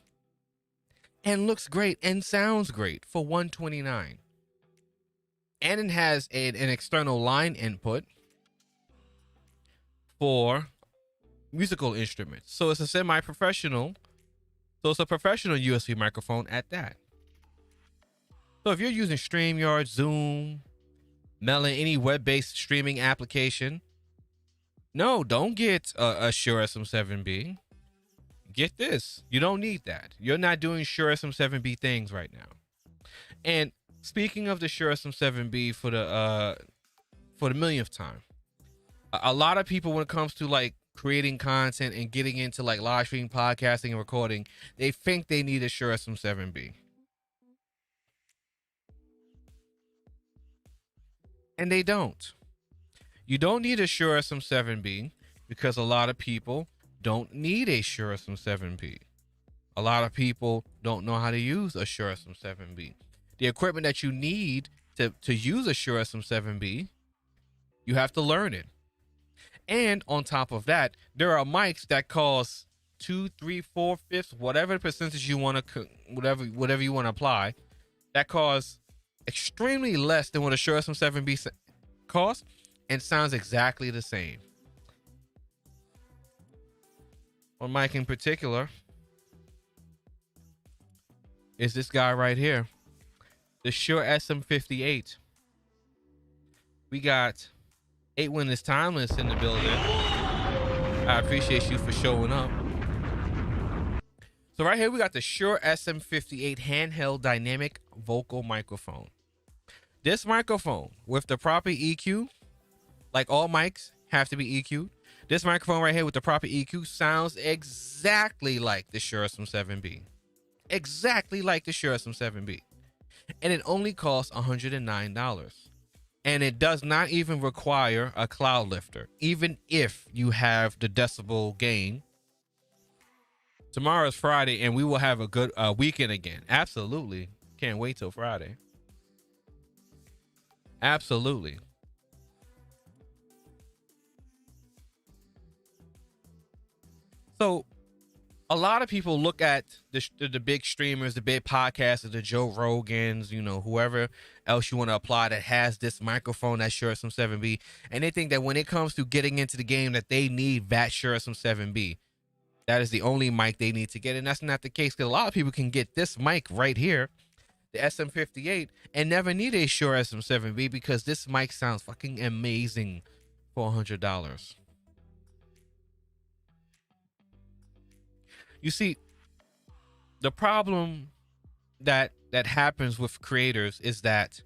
And looks great and sounds great for $129. And it has an external line input for musical instruments. So it's a semi-professional. So it's a professional USB microphone at that. So if you're using StreamYard, Zoom, Melon, any web-based streaming application, no, don't get a Shure SM7B. Get this. You don't need that. You're not doing Shure SM7B things right now. And speaking of the Shure SM7B for the millionth time, a lot of people, when it comes to like creating content and getting into like live streaming, podcasting, and recording, they think they need a Shure SM7B. And they don't. You don't need a Shure SM7B because a lot of people don't need a Shure SM7B. A lot of people don't know how to use a Shure SM7B. The equipment that you need to use a Shure SM7B, you have to learn it. And on top of that, there are mics that cost 2, 3, 4, 5, whatever percentage you want to, whatever you want to apply, that costs extremely less than what a Shure SM7B costs and sounds exactly the same. One mic in particular is this guy right here, the Shure SM58. We got 8 Winners Timeless in the building. I appreciate you for showing up. So right here we got the Shure SM58 handheld dynamic vocal microphone. This microphone with the proper EQ, like all mics have to be EQ'd, this microphone right here with the proper EQ sounds exactly like the Shure SM7B. Exactly like the Shure SM7B. And it only costs $109. And it does not even require a cloud lifter, even if you have the decibel gain. Tomorrow is Friday, and we will have a good weekend again. Absolutely. Can't wait till Friday. Absolutely. So a lot of people look at the big streamers, the big podcasters, the Joe Rogans, you know, whoever else you want to apply that has this microphone that Shure SM7B, and they think that when it comes to getting into the game that they need that Shure SM7B. That is the only mic they need to get, and that's not the case, because a lot of people can get this mic right here the SM58 and never need a Shure SM7B because this mic sounds fucking amazing for $100. You see, the problem that happens with creators is that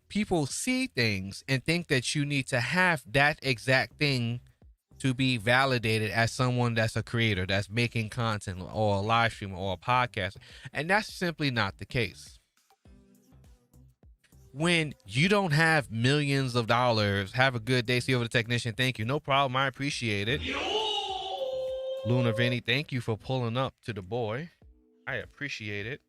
people see things and think that you need to have that exact thing to be validated as someone that's a creator, that's making content, or a live streamer, or a podcaster. And that's simply not the case. When you don't have millions of dollars, have a good day. See you over the technician. Thank you. No problem. I appreciate it. Luna Vinny, thank you for pulling up to the boy. I appreciate it.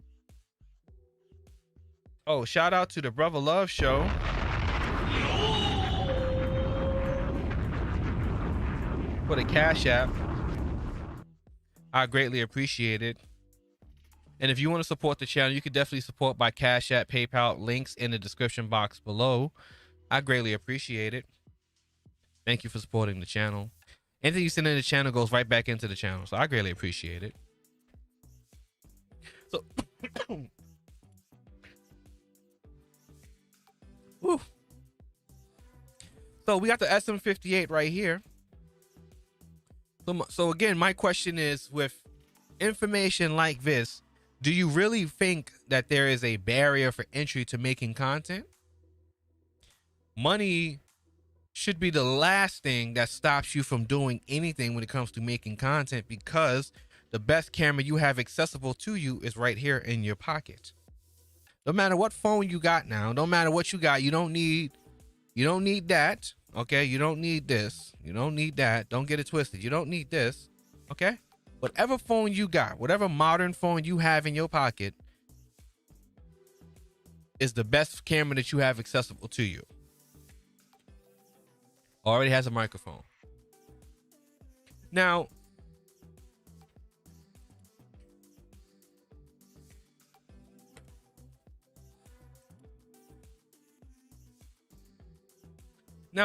Oh, shout out to the Brother Love Show. For the Cash App. I greatly appreciate it. And if you want to support the channel, you can definitely support by Cash App, PayPal, links in the description box below. I greatly appreciate it. Thank you for supporting the channel. Anything you send in the channel goes right back into the channel. So I greatly appreciate it. So, whew. So we got the SM58 right here. So again, my question is, with information like this, do you really think that there is a barrier for entry to making content? Money should be the last thing that stops you from doing anything when it comes to making content, because the best camera you have accessible to you is right here in your pocket. No matter what phone you got now, no matter what you got, you don't need that. Okay, you don't need this. You don't need that. Don't get it twisted. You don't need this. Okay, whatever phone you got, whatever modern phone you have in your pocket is the best camera that you have accessible to you. Already has a microphone. Now,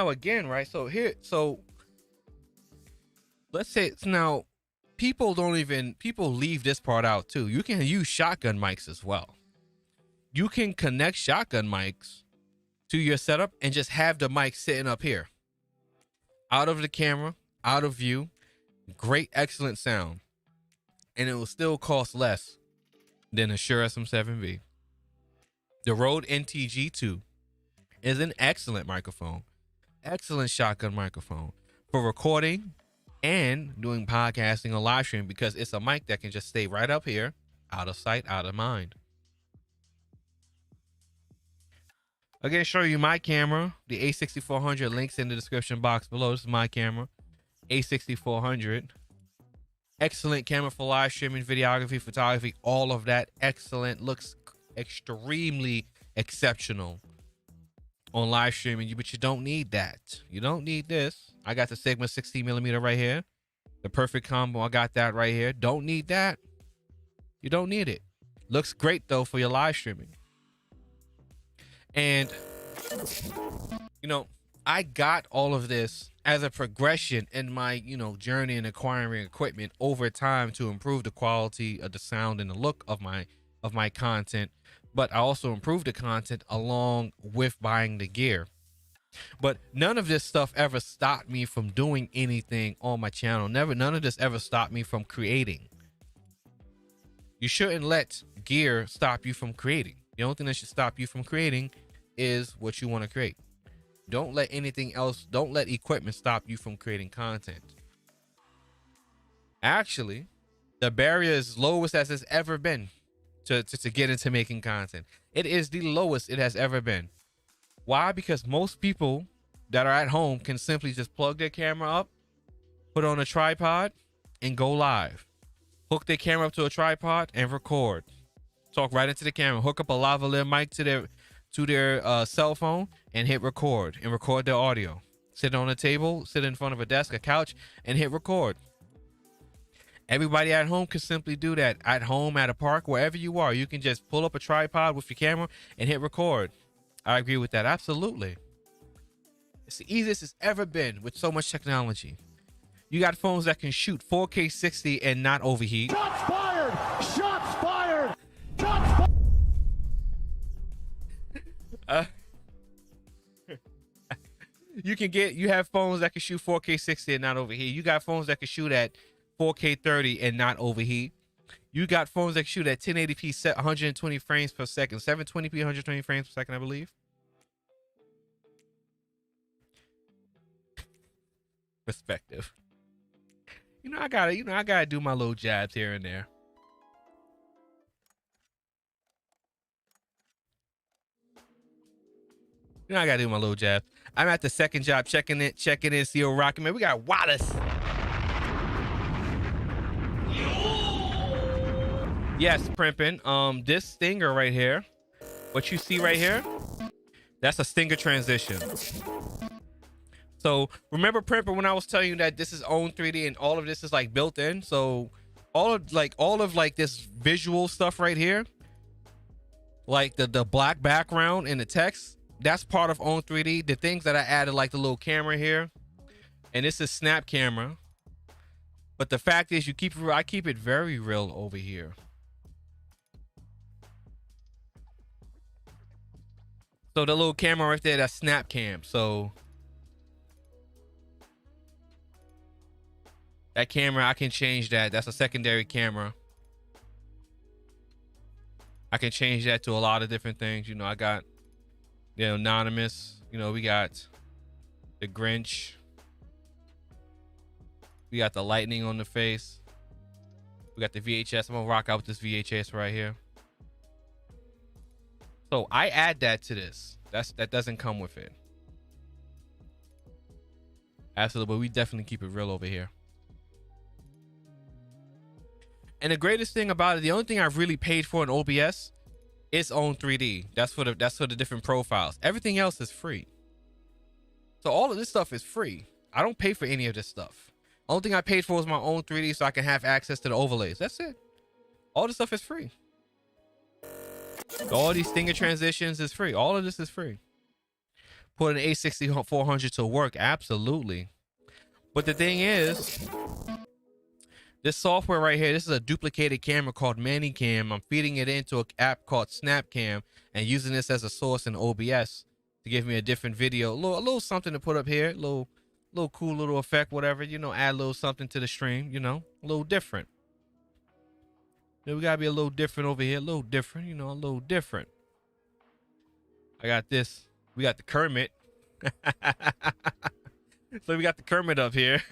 again, right? So let's say now people leave this part out too. You can use shotgun mics as well. You can connect shotgun mics to your setup and just have the mic sitting up here, out of the camera, out of view. Great, excellent sound. And it will still cost less than a Shure SM7B. The Rode NTG2 is an excellent microphone. Excellent shotgun microphone for recording and doing podcasting or live streaming, because it's a mic that can just stay right up here, out of sight, out of mind. Again, show you my camera, the A6400, links in the description box below. This is my camera, A6400. Excellent camera for live streaming, videography, photography, all of that. Excellent, looks extremely exceptional on live streaming, but you don't need that. You don't need this. I got the Sigma 16mm right here, the perfect combo. I got that right here. Don't need that. You don't need it. Looks great though for your live streaming. And you know, I got all of this as a progression in my, journey in acquiring equipment over time to improve the quality of the sound and the look of my content. But I also improved the content along with buying the gear. But none of this stuff ever stopped me from doing anything on my channel. None of this ever stopped me from creating. You shouldn't let gear stop you from creating. The only thing that should stop you from creating is what you want to create. Don't let anything else, don't let equipment stop you from creating content. Actually, the barrier is lowest as it's ever been to get into making content. It is the lowest it has ever been. Why? Because most people that are at home can simply just plug their camera up, put on a tripod, and go live. Hook their camera up to a tripod and record. Talk right into the camera. Hook up a lavalier mic to their cell phone and hit record and record their audio. Sit on a table, sit in front of a desk, a couch, and hit record. Everybody at home can simply do that. At home, at a park, wherever you are, you can just pull up a tripod with your camera and hit record. I agree with that. Absolutely. It's the easiest it's ever been with so much technology. You got phones that can shoot 4K 60 and not overheat.
Shots fired! Shots fired! Shots fired!
Uh, you have phones that can shoot 4K 60 and not overheat. You got phones that can shoot at 4K 30 and not overheat. You got phones that can shoot at 1080p set 120 frames per second, 720p 120 frames per second, I believe. Perspective. I gotta do my little jabs here and there. I gotta do my little jab. I'm at the second job, checking in, CO Rocket. Man, we got Wallace. Yes, Primpin. This stinger right here, what you see right here, that's a stinger transition. So remember, Primpin, when I was telling you that this is own 3D and all of this is like built in. So all of this visual stuff right here, like the black background and the text, that's part of own 3D. The things that I added, like the little camera here, and this is snap camera. But the fact is, I keep it very real over here. So the little camera right there, that's snap cam. So that camera, I can change that. That's a secondary camera. I can change that to a lot of different things. I got anonymous. We got the Grinch. We got the lightning on the face. We got the VHS. I'm gonna rock out with this VHS right here. So I add that to this. That doesn't come with it. Absolutely, but we definitely keep it real over here. And the greatest thing about it, the only thing I've really paid for in OBS is own 3D. That's for the different profiles. Everything else is free. So all of this stuff is free. I don't pay for any of this stuff. Only thing I paid for is my own 3D so I can have access to the overlays. That's it. All this stuff is free. All these stinger transitions is free. All of this is free. Put an A6400 to work, absolutely. But the thing is, this software right here, this is a duplicated camera called ManyCam. I'm feeding it into an app called SnapCam and using this as a source in OBS to give me a different video. A little something to put up here. Little cool little effect, whatever. Add a little something to the stream, a little different. We gotta be a little different over here. A little different, a little different. I got this. We got the Kermit. So we got the Kermit up here.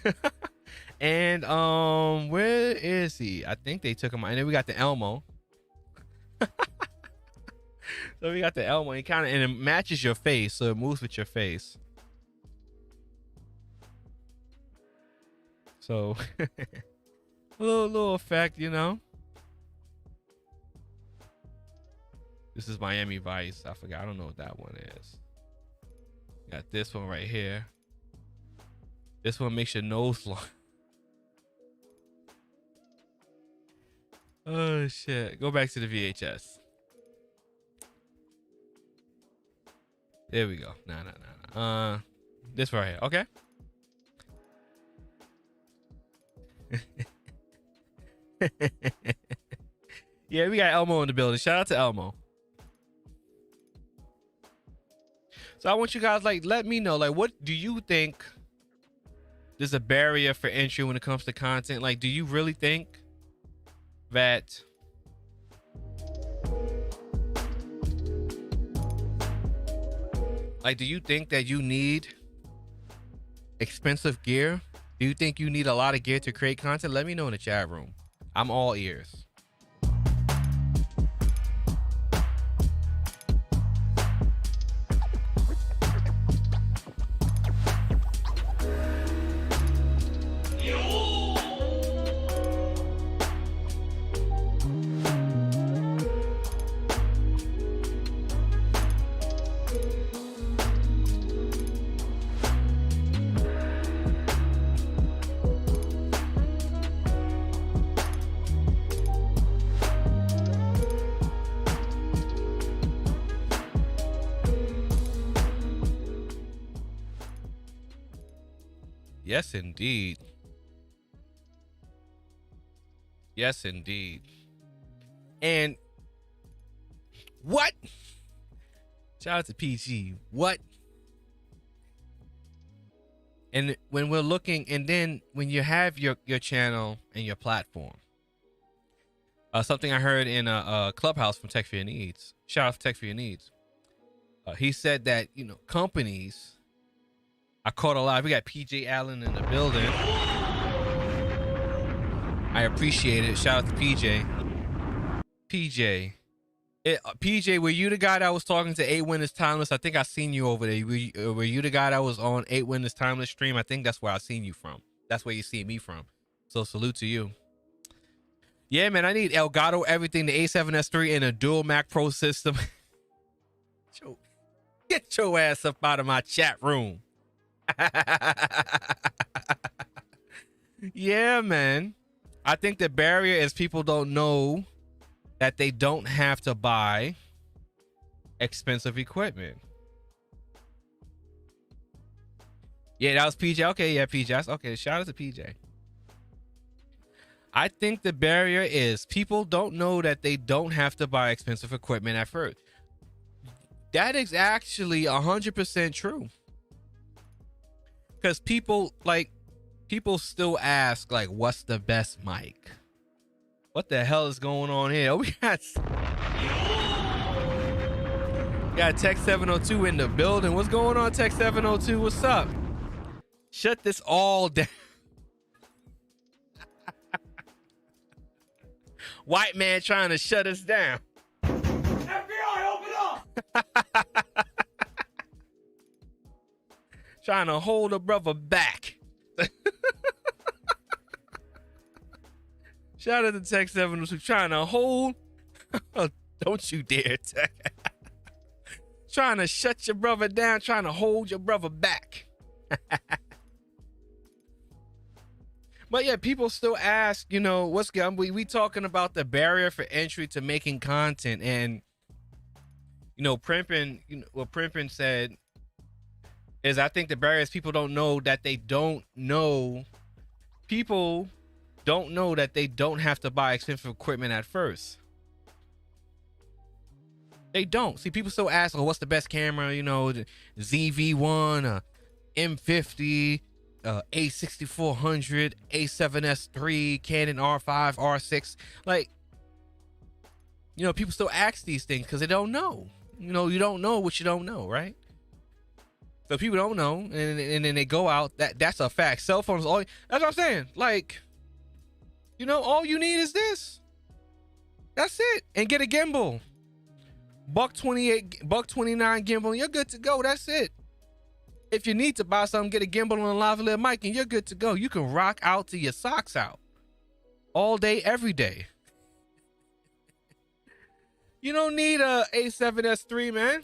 And where is he? I think they took him out. And then we got the Elmo. So we got the Elmo. And it matches your face, so it moves with your face. So a little effect, This is Miami Vice. I forgot. I don't know what that one is. Got this one right here. This one makes your nose long. Oh shit. Go back to the VHS. There we go. No. This right here. Okay. Yeah, we got Elmo in the building. Shout out to Elmo. So I want you guys, let me know, what do you think there's a barrier for entry when it comes to content? Do you really think that do you think that you need expensive gear? Do you think you need a lot of gear to create content? Let me know in the chat room. I'm all ears. Yes, indeed. Yes, indeed. And what? Shout out to PG. What? And when we're looking, and then when you have your channel and your platform, something I heard in a Clubhouse from Tech for Your Needs. Shout out to Tech for Your Needs. He said that, you know, companies. I caught a lot. We got PJ Allen in the building. I appreciate it. Shout out to PJ. PJ, were you the guy that was talking to 8 Winners Timeless? I think I seen you over there. Were you the guy that was on 8 Winners Timeless stream? I think that's where I seen you from. That's where you see me from. So salute to you. Yeah, man, I need Elgato everything, the A7S3 and a dual Mac Pro system. Get your ass up out of my chat room. Yeah, man. I think the barrier is people don't know that they don't have to buy expensive equipment. Yeah, that was PJ. Okay, yeah, PJ. Okay, shout out to PJ. I think the barrier is people don't know that they don't have to buy expensive equipment at first. That is actually 100% true. Because people still ask, like, what's the best mic? What the hell is going on here? We got Tech 702 in the building. What's going on, Tech 702? What's up? Shut this all down. White man trying to shut us down. FBI, open up! Trying to hold a brother back. Shout out to Tech 702 trying to hold. Don't you dare, Tech. Trying to shut your brother down, trying to hold your brother back. But yeah, people still ask, you know, what's good? We talking about the barrier for entry to making content, and you know, Primpin, you know, what Primpin said is, I think the barrier is people don't know that they don't know. People don't know that they don't have to buy expensive equipment at first. They don't. See, people still ask, oh, what's the best camera? You know, the ZV-1, M50, A6400, A7S3, Canon R5, R6. Like, you know, people still ask these things because they don't know. You know, you don't know what you don't know, right? So people don't know, and then they go out. That's a fact. Cell phones, that's what I'm saying. Like, you know, all you need is this. That's it. And get a gimbal. $128, $129 gimbal, you're good to go. That's it. If you need to buy something, get a gimbal and a lavalier mic, and you're good to go. You can rock out to your socks out all day, every day. You don't need a A7S3, man.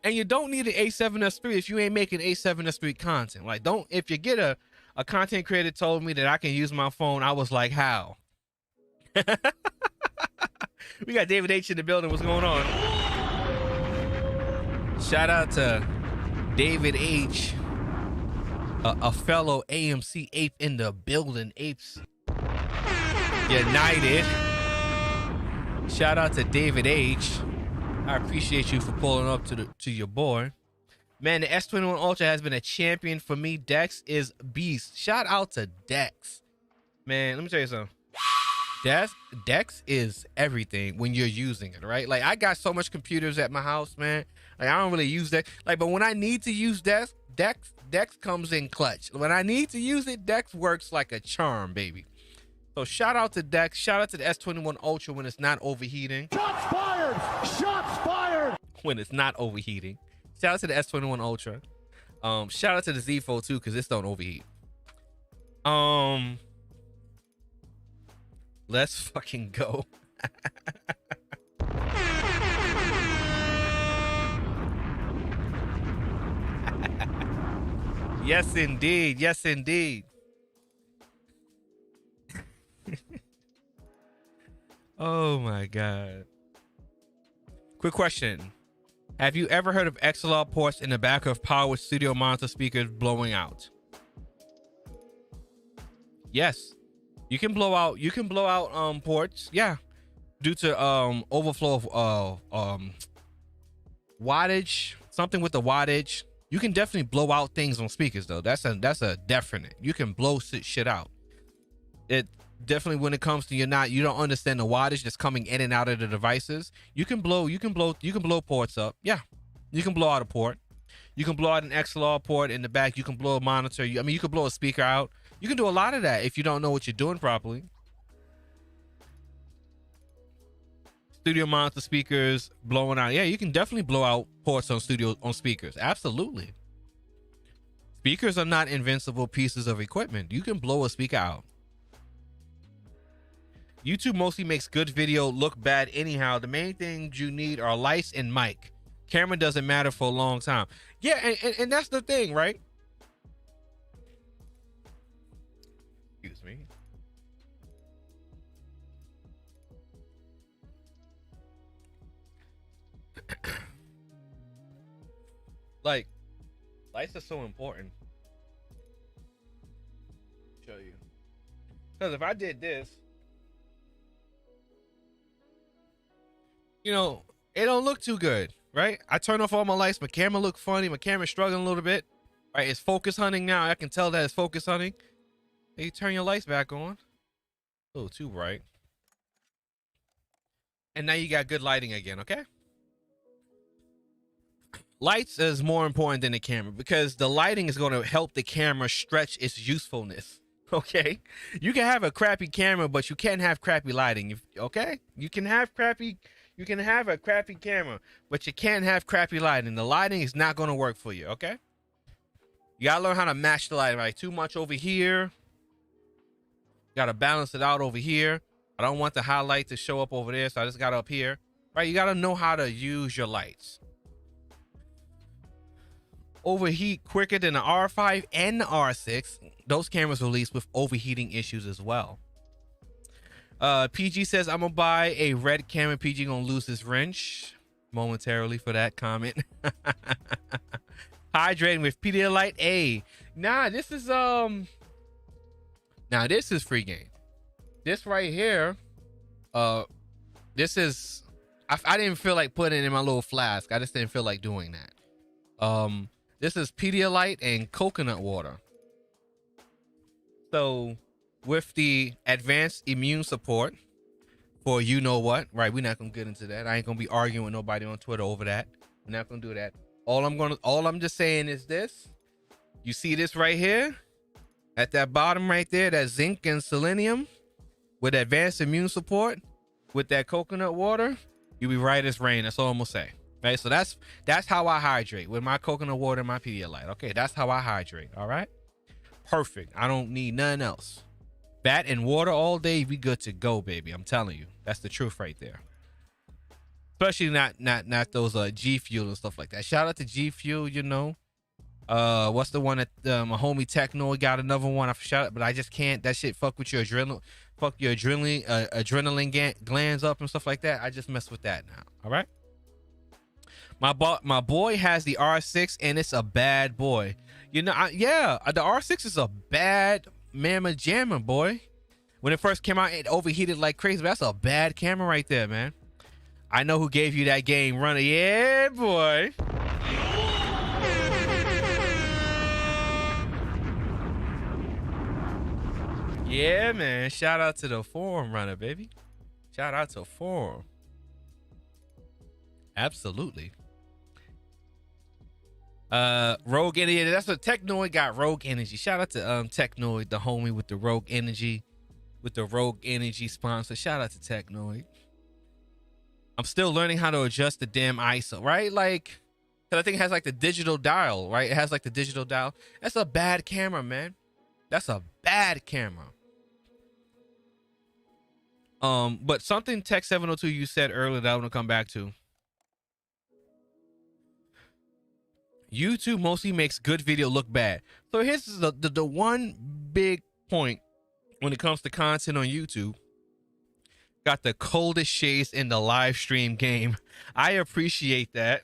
And you don't need an A7S3 if you ain't making A7S3 content. Like, if you get a content creator told me that I can use my phone, I was like, how? We got David H in the building. What's going on? Shout out to David H, a fellow AMC ape in the building. Apes United. Shout out to David H. I appreciate you for pulling up to your boy. Man, the S21 Ultra has been a champion for me. Dex is beast. Shout out to Dex. Man, let me tell you something. Dex is everything when you're using it, right? Like, I got so much computers at my house, man. Like, I don't really use that. Like, but when I need to use Dex comes in clutch. When I need to use it, Dex works like a charm, baby. So shout out to Dex. Shout out to the S21 Ultra when it's not overheating.
Shots fired! Shots fired!
When it's not overheating. Shout out to the S21 Ultra. Shout out to the Z Fold too, because this don't overheat. Let's fucking go. Yes, indeed. Yes, indeed. Oh my God. Quick question. Have you ever heard of XLR ports in the back of powered studio monitor speakers blowing out? Yes. You can blow out ports, yeah, due to overflow of wattage, something with the wattage. You can definitely blow out things on speakers though. That's a definite. You can blow shit out. It definitely, when it comes to you don't understand the wattage that's coming in and out of the devices. You can blow ports up. Yeah, you can blow out a port. You can blow out an XLR port in the back. You can blow a monitor. You can blow a speaker out. You can do a lot of that if you don't know what you're doing properly. Studio monitor speakers blowing out. Yeah, you can definitely blow out ports on speakers. Absolutely. Speakers are not invincible pieces of equipment. You can blow a speaker out. YouTube mostly makes good video look bad anyhow. The main things you need are lights and mic. Camera doesn't matter for a long time. Yeah, and that's the thing, right? Excuse me. Like, lights are so important. Show you. Because if I did this, it don't look too good, right? I turn off all my lights. My camera look funny. My camera's struggling a little bit. Right? It's focus hunting now. I can tell that it's focus hunting. And you turn your lights back on. A little too bright. And now you got good lighting again, okay? Lights is more important than the camera because the lighting is going to help the camera stretch its usefulness. Okay, you can have a crappy camera, but you can't have crappy lighting. Okay, you can have a crappy camera, but you can't have crappy lighting. The lighting is not going to work for you. Okay, you gotta learn how to match the lighting. Right, too much over here. Gotta balance it out over here. I don't want the highlight to show up over there, so I just got up here. Right, you gotta know how to use your lights. Overheat quicker than the R5 and the R6. Those cameras released with overheating issues as well. PG says, I'm gonna buy a red camera. PG gonna lose his wrench momentarily for that comment. Hydrating with Pedialyte A. Nah, this is free game. This right here, this is, I didn't feel like putting it in my little flask. I just didn't feel like doing that. This is Pedialyte and coconut water. So with the advanced immune support for you know what, right? We're not gonna get into that. I ain't gonna be arguing with nobody on Twitter over that. We're not gonna do that. All I'm just saying is this. You see this right here at that bottom right there, that zinc and selenium with advanced immune support with that coconut water, you be right as rain. That's all I'm gonna say. Right, so that's how I hydrate with my coconut water and my Pedialyte. Okay, that's how I hydrate. All right, perfect. I don't need nothing else. That and water all day, we good to go, baby. I'm telling you, that's the truth right there. Especially not those G Fuel and stuff like that. Shout out to G Fuel. What's the one that my homie Techno got another one? I shout out, but I just can't. That shit fuck with your adrenaline, adrenaline glands up and stuff like that. I just mess with that now. All right. My boy has the R6 and it's a bad boy. The R6 is a bad mamma jamma, boy. When it first came out, it overheated like crazy. But that's a bad camera right there, man. I know who gave you that game runner. Yeah, boy. Yeah, man. Shout out to the forum runner, baby. Shout out to forum. Absolutely. Rogue Energy. That's what Technoid got. Rogue Energy. Shout out to Technoid, the homie with the Rogue Energy, sponsor. Shout out to Technoid. I'm still learning how to adjust the damn ISO, right? Like, cause I think it has like the digital dial, right? It has like the digital dial. That's a bad camera, man. That's a bad camera. But something Tech 702 you said earlier that I want to come back to. YouTube mostly makes good video look bad. So here's the one big point when it comes to content on YouTube. Got the coldest shades in the live stream game. I appreciate that.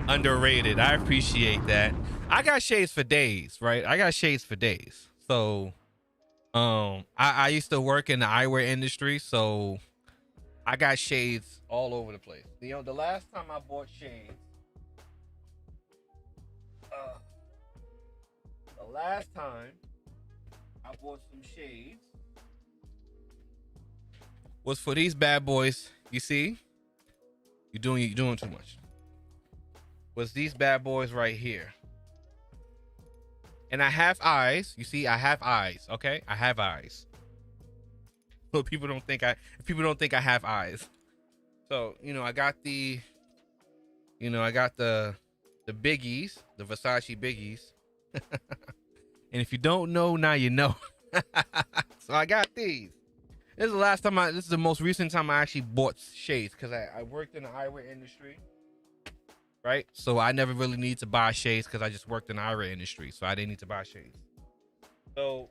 Underrated. I appreciate that. I got shades for days, right? I got shades for days. So I used to work in the eyewear industry, so I got shades all over the place. You know, the last time I bought shades, uh, the last time I bought some shades was for these bad boys. You see, you're doing too much. Was these bad boys right here? And I have eyes. You see, I have eyes. Okay, I have eyes. But people don't think I have eyes. So, you know, I got the biggies, the Versace biggies. And if you don't know, now you know. So I got these. This is the most recent time I actually bought shades, because I worked in the eyewear industry. Right? So I never really need to buy shades because I just worked in the eyewear industry. So I didn't need to buy shades. So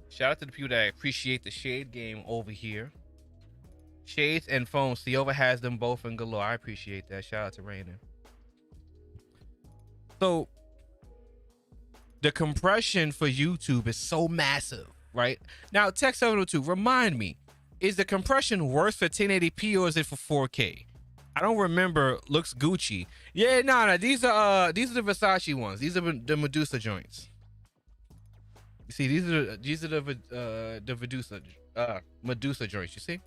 shout out to the people that appreciate the shade game over here. Shades and phones. Siova has them both in galore. I appreciate that. Shout out to Raina. So the compression for YouTube is so massive, right? Now, Tech 702, remind me, is the compression worse for 1080p or is it for 4K? I don't remember. Looks Gucci. Yeah, no. These are the Versace ones. These are the Medusa joints. You see, these are the Medusa joints. You see?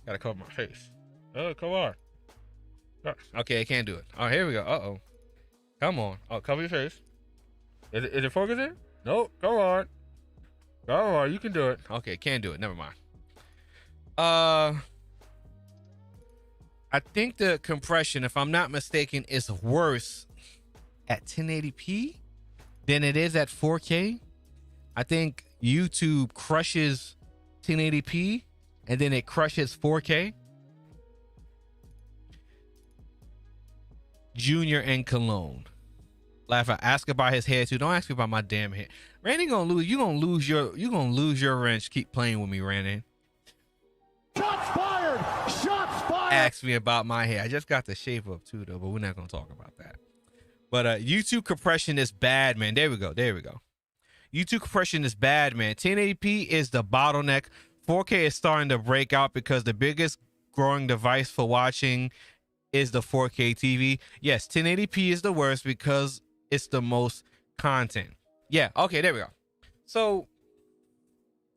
Gotta cover my face. Oh, come on. Okay, I can't do it. Oh, here we go. Uh-oh. Come on. Oh, cover your face. Is it focusing? Nope. Come on. Come on. You can do it. Okay, can't do it. Never mind. I think the compression, if I'm not mistaken, is worse at 1080p than it is at 4K. I think YouTube crushes 1080p and then it crushes 4K. Junior and Cologne. Laugh. Ask about his hair too. Don't ask me about my damn hair. Randy gonna lose. You gonna lose your wrench. Keep playing with me, Randy.
Shots fired! Shots fired!
Ask me about my hair. I just got the shape up too, though, but we're not gonna talk about that. But YouTube compression is bad, man. There we go. YouTube compression is bad, man. 1080p is the bottleneck. 4K is starting to break out because the biggest growing device for watching is the 4K TV. Yes, 1080p is the worst because it's the most content. Yeah, okay, there we go.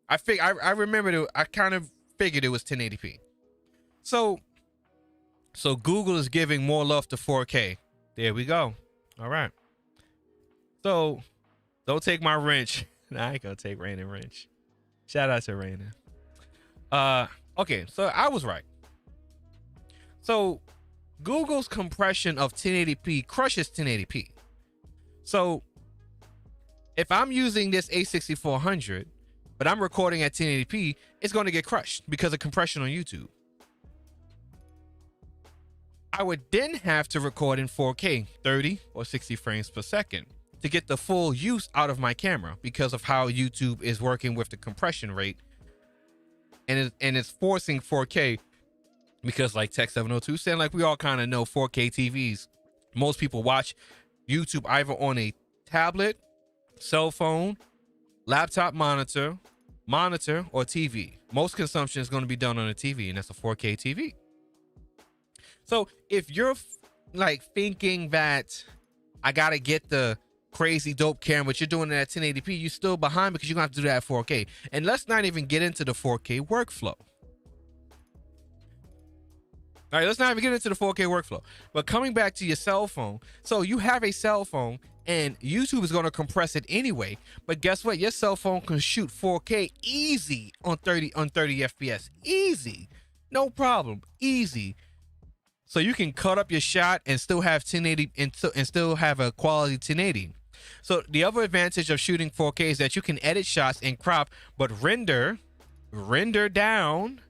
I kind of figured it was 1080p. So Google is giving more love to 4K. There we go. All right. So don't take my wrench. Nah, I ain't gonna take Rain and wrench. Shout out to Rain. Okay, so I was right. So Google's compression of 1080p crushes 1080p. So if I'm using this A6400, but I'm recording at 1080p, it's going to get crushed because of compression on YouTube. I would then have to record in 4K, 30 or 60 frames per second to get the full use out of my camera because of how YouTube is working with the compression rate. And it's forcing 4K because, like Tech 702 said, like we all kind of know, 4K TVs, most people watch YouTube either on a tablet, cell phone, laptop monitor, or TV. Most consumption is going to be done on a TV, and that's a 4K TV. So if you're like thinking that I got to get the crazy dope camera, but you're doing it at 1080p, you're still behind because you're going to have to do that at 4K. And let's not even get into the 4K workflow. All right, let's not even get into the 4K workflow. But coming back to your cell phone, so you have a cell phone and YouTube is going to compress it anyway. But guess what? Your cell phone can shoot 4K easy on 30 FPS. Easy. No problem. Easy. So you can cut up your shot and still have 1080 and still have a quality 1080. So the other advantage of shooting 4K is that you can edit shots and crop, but render down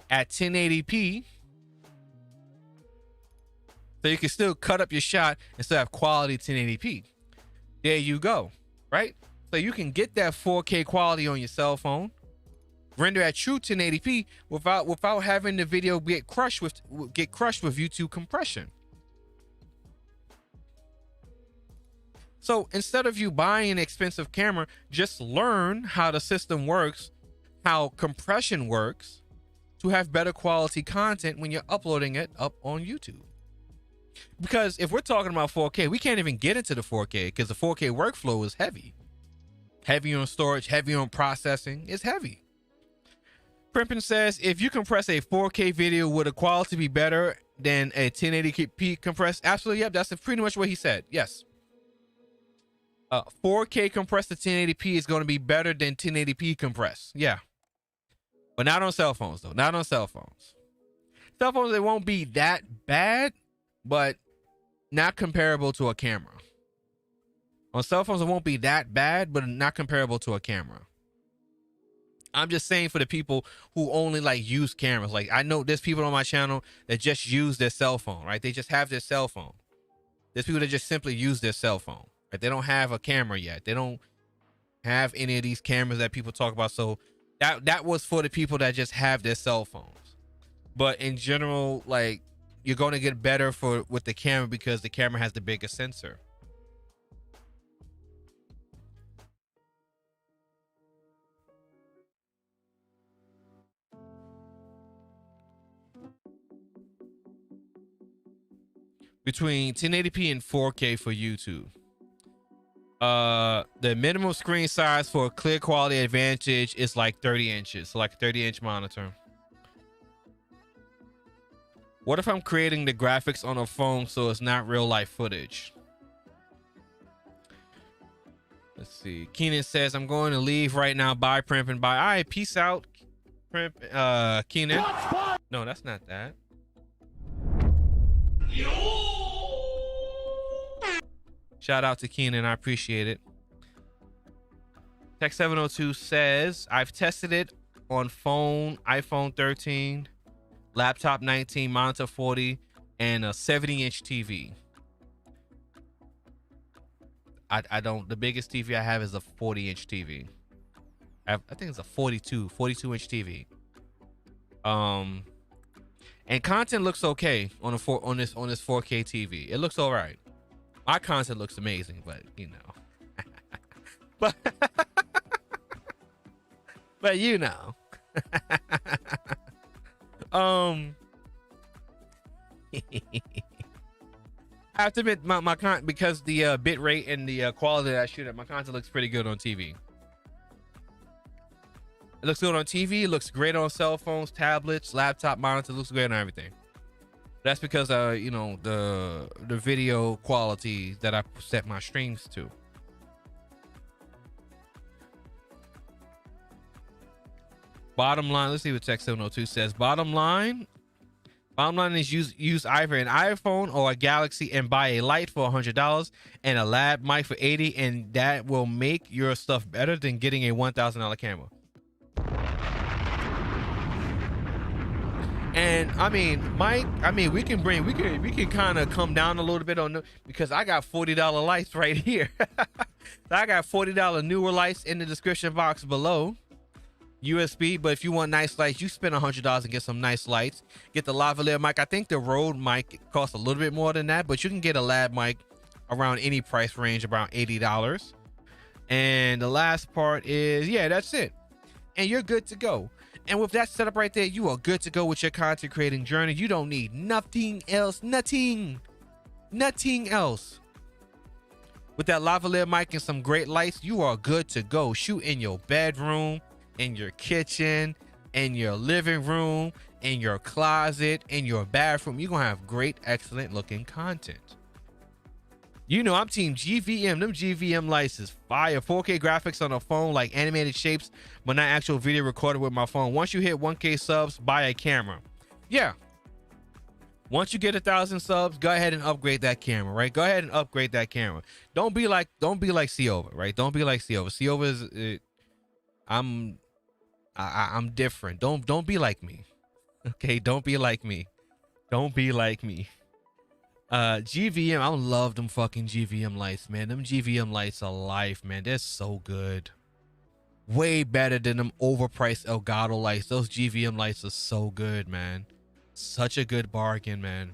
at 1080p. So you can still cut up your shot and still have quality 1080p. There you go, right? So you can get that 4K quality on your cell phone, render at true 1080p without having the video get crushed with YouTube compression. So instead of you buying an expensive camera, just learn how the system works, how compression works, to have better quality content when you're uploading it up on YouTube. Because if we're talking about 4K, we can't even get into the 4K because the 4K workflow is heavy. Heavy on storage, heavy on processing. It's heavy. Primpin says, if you compress a 4K video, would the quality be better than a 1080p compressed? Absolutely, yep. That's pretty much what he said. Yes. 4K compressed to 1080p is going to be better than 1080p compressed. Yeah. But not on cell phones, though. Not on cell phones. Cell phones, it won't be that bad, but not comparable to a camera. On cell phones, it won't be that bad, but not comparable to a camera. I'm just saying for the people who only like use cameras. Like I know there's people on my channel that just use their cell phone, right? They just have their cell phone. There's people that just simply use their cell phone, right? They don't have a camera yet. They don't have any of these cameras that people talk about. So that was for the people that just have their cell phones. But in general, like you're going to get better with the camera because the camera has the bigger sensor. Between 1080p and 4K for YouTube. The minimum screen size for clear quality advantage is like 30 inches, so like a 30-inch monitor. What if I'm creating the graphics on a phone so it's not real life footage? Let's see. Keenan says, I'm going to leave right now. Bye, Primp, and bye. All right, peace out, Primp. Keenan. No, that's not that. Shout out to Keenan, I appreciate it. Tech 702 says, I've tested it on phone, iPhone 13, laptop 19, monitor 40, and a 70-inch TV. I don't, the biggest TV I have is a 40-inch TV. I think it's a 42-inch TV. And content looks okay on this 4K TV. It looks all right. My content looks amazing, but you know, but you know, I have to admit my content, because the bit rate and the quality that I shoot at, my content looks pretty good on TV. It looks good on TV. It looks great on cell phones, tablets, laptop, monitor. It looks great on everything. That's because you know, the video quality that I set my streams to. Bottom line, let's see what Tech 702 says. Bottom line is use either an iPhone or a Galaxy and buy a light for $100 and a lab mic for $80, and that will make your stuff better than getting a $1,000 camera. And I mean, Mike, we can kind of come down a little bit on because I got $40 lights right here. I got $40 newer lights in the description box below. USB, but if you want nice lights, you spend $100 and get some nice lights. Get the lavalier mic. I think the Rode mic costs a little bit more than that, but you can get a lab mic around any price range, around $80. And the last part is, yeah, that's it. And you're good to go. And with that setup right there, you are good to go with your content creating journey. You don't need nothing else. Nothing else. With that lavalier mic and some great lights, you are good to go. Shoot in your bedroom, in your kitchen, in your living room, in your closet, in your bathroom. You're going to have great, excellent looking content. You know, I'm team GVM. Them GVM lights is fire. 4K graphics on a phone, like animated shapes, but not actual video recorded with my phone. Once you hit 1K subs, buy a camera. Yeah. Once you get 1,000 subs, go ahead and upgrade that camera, right? Go ahead and upgrade that camera. Don't be like Seova, right? Don't be like Seova. Seova is, I'm different. Don't be like me. Okay, don't be like me. Don't be like me. GVM, I love them fucking GVM lights, man. Them GVM lights are life, man. They're so good. Way better than them overpriced Elgato lights. Those GVM lights are so good, man. Such a good bargain, man.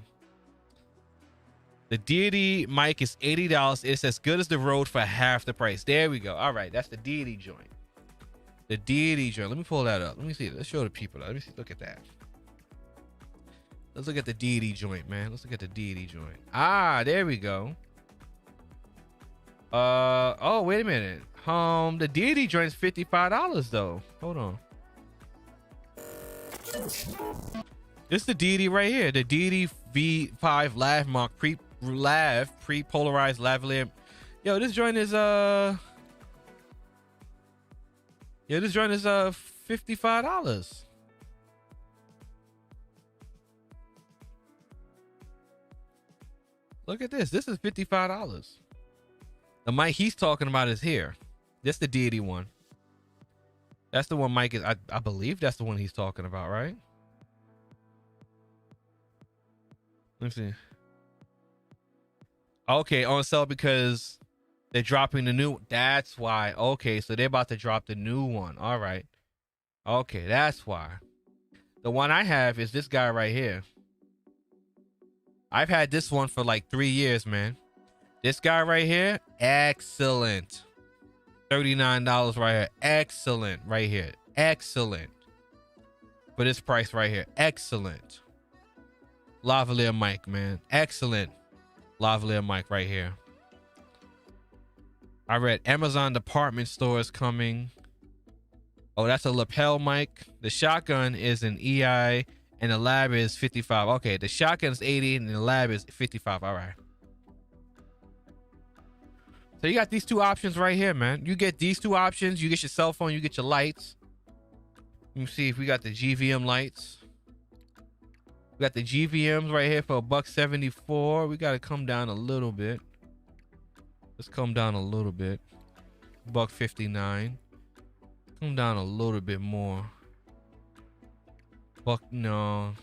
The Deity mic is $80. It's as good as the Rode for half the price. There we go. All right, that's the Deity joint. The Deity joint. Let me pull that up. Let me see. Let's show the people. Let me see. Look at that. Let's look at the Deity joint, man. Let's look at the Deity joint. Ah, there we go. Oh, wait a minute. The Deity joint is $55 though. Hold on. This is the Deity right here. The Deity V5 Lav Mark pre-polarized lavalier. Yo, this joint is $55. Look at this. This is $55. The mic he's talking about is here. This the Deity one. That's the one mic is, I believe that's the one he's talking about, right? Let me see. Okay, on sale because they're dropping the new. That's why. Okay, so they're about to drop the new one. All right. Okay, that's why. The one I have is this guy right here. I've had this one for like 3 years, man. This guy right here, excellent. $39 right here. Excellent right here. Excellent. For this price right here. Excellent. Lavalier mic, man. Excellent lavalier mic right here. I read Amazon department stores coming. Oh, that's a lapel mic. The shotgun is an EI and the lab is 55. Okay, the shotgun is 80 and the lab is 55. All right. So you got these two options right here, man. You get these two options. You get your cell phone. You get your lights. Let me see if we got the GVM lights. We got the GVMs right here for $174. We got to come down a little bit. Let's come down a little bit. $159. Come down a little bit more. No.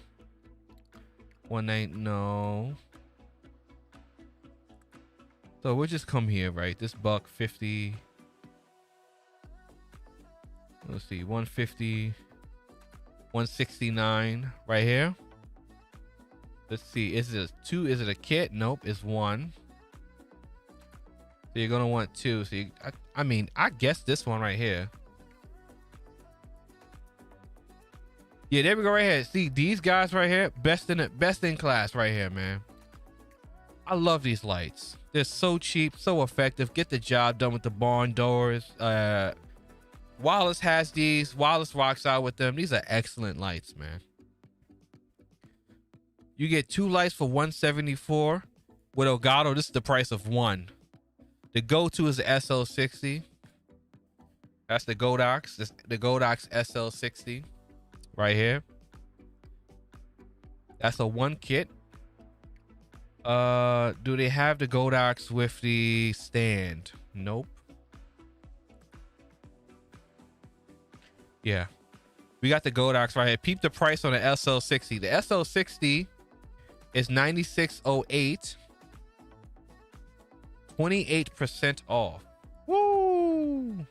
18, no. So we'll just come here, right? This $150. Let's see, 150, 169 right here. Let's see, is it a 2? Is it a kit? Nope, it's 1. So you're gonna want 2. So I mean, I guess this one right here. Yeah, there we go right here. See these guys right here, best in class right here, man. I love these lights. They're so cheap, so effective. Get the job done with the barn doors. Wallace has these. Wallace rocks out with them. These are excellent lights, man. You get 2 lights for $174. With Elgato, this is the price of 1. The go-to is the SL60. That's the Godox. This, the Godox SL60 right here. That's a 1 kit. Do they have the Godox with the stand? Nope. Yeah, we got the Godox right here. Peep the price on the SL60. The SL60 is $96.08. 28% off. Woo!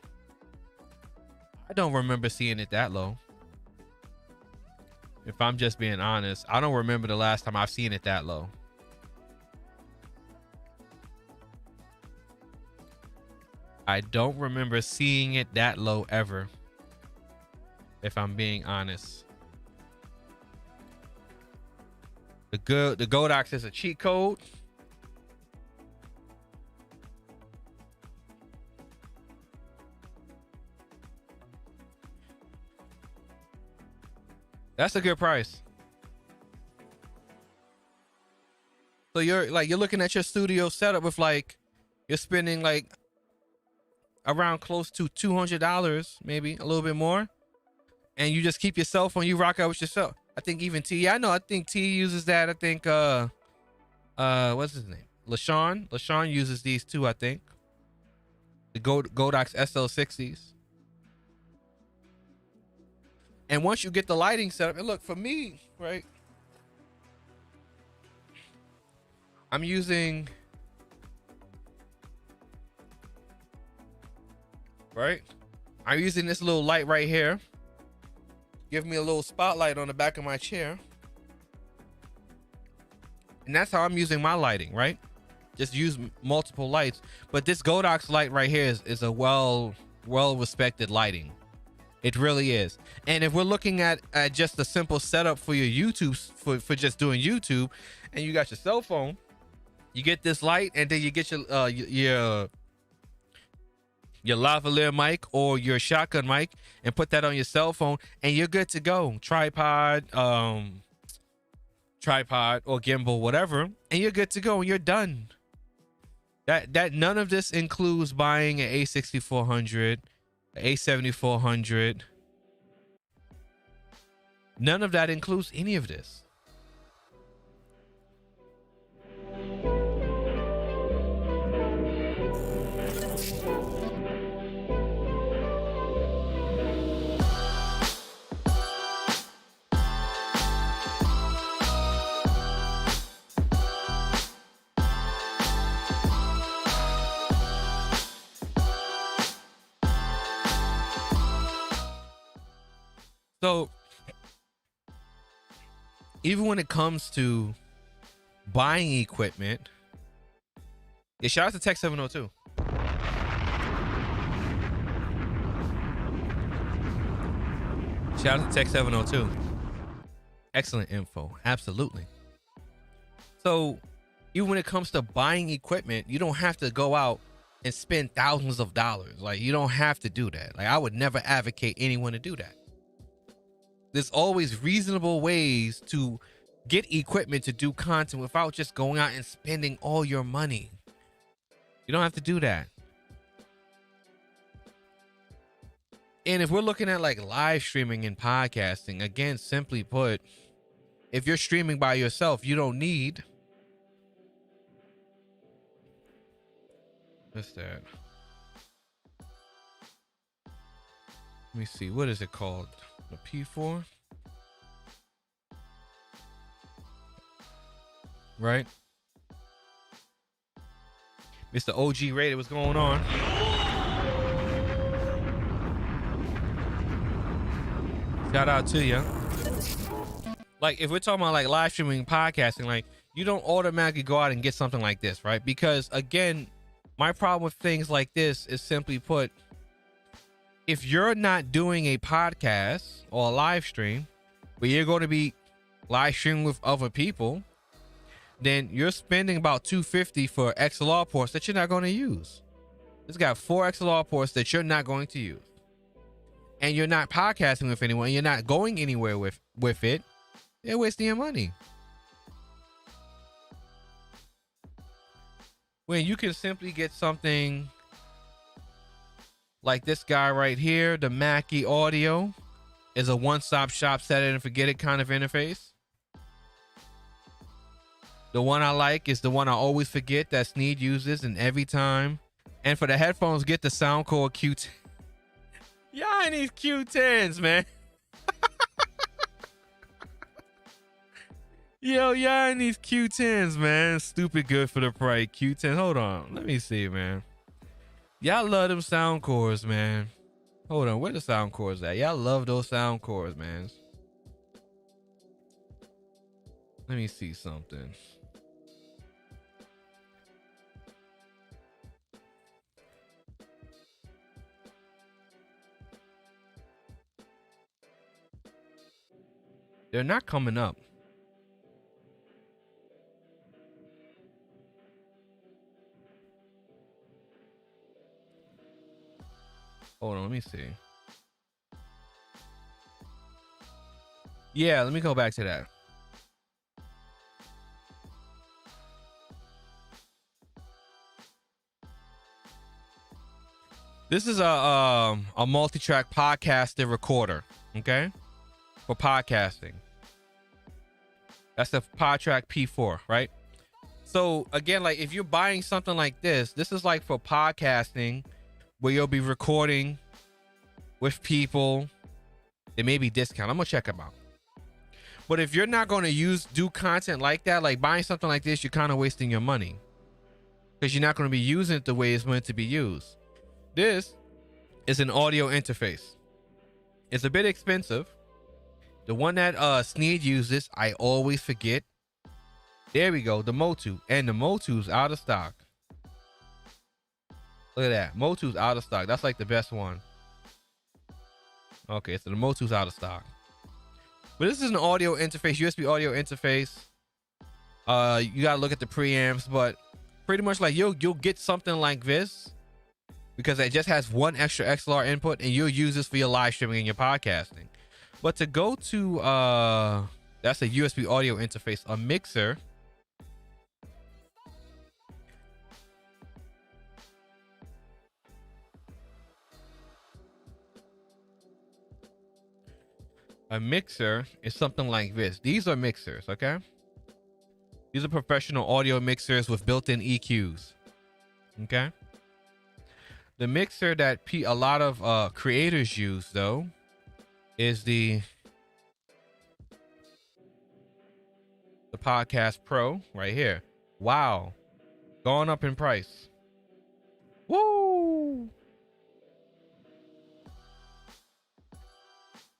I don't remember seeing it that low. If I'm just being honest, I don't remember the last time I've seen it that low. I don't remember seeing it that low ever. If I'm being honest. The Godox is a cheat code. That's a good price. So you're looking at your studio setup with like, you're spending like around close to $200, maybe a little bit more. And you just keep your cell phone, you rock out with yourself. I think even T, yeah, I know, I think T uses that. I think, what's his name? LaShawn uses these too, I think. The Godox SL60s. And once you get the lighting set up, and look, for me, right? I'm using, right? I'm using this little light right here. Give me a little spotlight on the back of my chair. And that's how I'm using my lighting, right? just use multiple lights. But this Godox light right here is a well respected lighting. It really is. And if we're looking at just a simple setup for your YouTube, for just doing YouTube, and you got your cell phone, you get this light, and then you get your lavalier mic or your shotgun mic, and put that on your cell phone, and you're good to go. Tripod or gimbal, whatever, and you're good to go, and you're done. That none of this includes buying an A6400, an A7400. None of that includes any of this. So even when it comes to buying equipment, yeah, shout out to Tech 702. Shout out to Tech 702. Excellent info. Absolutely. So even when it comes to buying equipment, you don't have to go out and spend thousands of dollars. Like, you don't have to do that. Like, I would never advocate anyone to do that. There's always reasonable ways to get equipment to do content without just going out and spending all your money. You don't have to do that. And if we're looking at like live streaming and podcasting, again, simply put, if you're streaming by yourself, you don't need, what's that? Let me see. What is it called? The P4? Right? Mr. OG Raider, what's going on? Shout out to you. Like, if we're talking about like live streaming, podcasting, like, you don't automatically go out and get something like this, right? Because again, my problem with things like this is simply put, if you're not doing a podcast or a live stream, but you're going to be live streaming with other people, then you're spending about $250 for XLR ports that you're not going to use. It's got 4 XLR ports that you're not going to use. And you're not podcasting with anyone. You're not going anywhere with it. You're wasting your money. When you can simply get something like this guy right here, the Mackie Audio, is a one-stop shop, set it and forget it kind of interface. The one I like is the one I always forget that Sneed uses, and every time. And for the headphones, get the Soundcore Q10. Y'all need Q10s, man. Yo, y'all need Q10s, man. Stupid good for the price. Q10. Hold on. Let me see, man. Y'all love them sound cores, man. Hold on, where the sound cores at? Y'all love those sound cores, man. Let me see something. They're not coming up. Hold on, let me see. Yeah, let me go back to that. This is a multi-track podcaster recorder, okay? For podcasting. That's the PodTrack P4, right? So again, like if you're buying something like this is like for podcasting, where you'll be recording with people. There may be discount. I'm gonna check them out. But if you're not going to do content like that, like buying something like this, you're kind of wasting your money, because you're not going to be using it the way it's meant to be used. This is an audio interface. It's a bit expensive. The one that Sneed uses, I always forget. There we go. The Motu. And the Motu's out of stock. Look at that. Motu's out of stock. That's like the best one. Okay, so the Motu's out of stock. But this is an audio interface, USB audio interface. You gotta look at the preamps, but pretty much like you'll get something like this because it just has one extra XLR input, and you'll use this for your live streaming and your podcasting. But to go to that's a USB audio interface, a mixer. A mixer is something like this. These are mixers, okay? These are professional audio mixers with built-in EQs, okay? The mixer that a lot of creators use, though, is the Podcast Pro right here. Wow. Going up in price. Woo!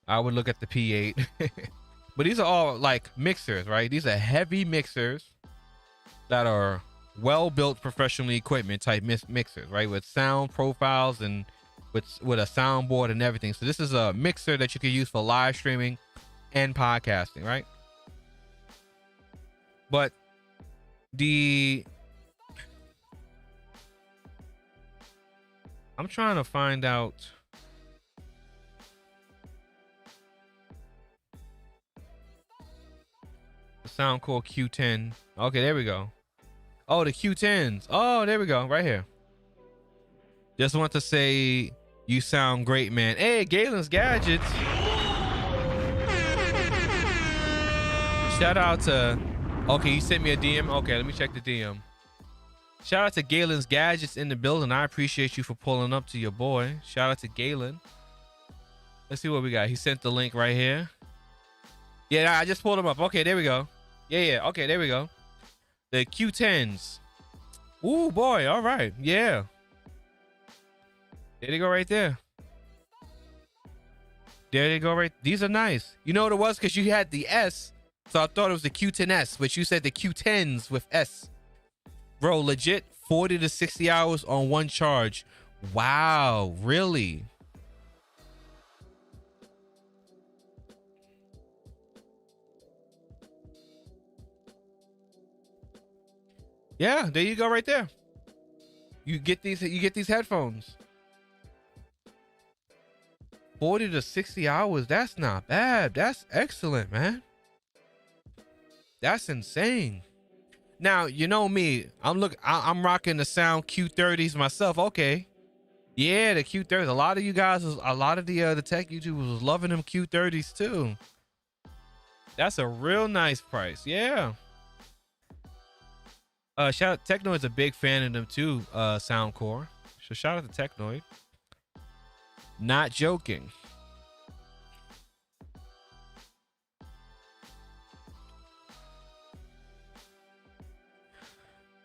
I would look at the P8. But these are all like mixers, right? These are heavy mixers that are well-built professional equipment type mixers, right? With sound profiles and with a soundboard and everything. So this is a mixer that you can use for live streaming and podcasting, right? But I'm trying to find out. Soundcore Q10. Okay, there we go. Oh, the Q10s. Oh, there we go. Right here. Just want to say you sound great, man. Hey, Galen's Gadgets. Shout out to... Okay, you sent me a DM. Okay, let me check the DM. Shout out to Galen's Gadgets in the building. I appreciate you for pulling up to your boy. Shout out to Galen. Let's see what we got. He sent the link right here. Yeah, I just pulled him up. Okay, there we go. Yeah. Okay, there we go. The Q10s. Ooh, boy. All right. Yeah. There they go right there. There they go right. These are nice. You know what it was? Because you had the S. So I thought it was the Q10S, but you said the Q10s with S. Bro, legit 40 to 60 hours on one charge. Wow. Really? Yeah, there you go right there. You get these headphones. 40 to 60 hours. That's not bad. That's excellent, man. That's insane. Now, you know me. I'm rocking the Sound Q30s myself. Okay. Yeah, the Q30s. A lot of you guys, a lot of the tech YouTubers was loving them Q30s too. That's a real nice price. Yeah. Shout out Technoid's a big fan of them too, Soundcore. So shout out to Technoid. Not joking.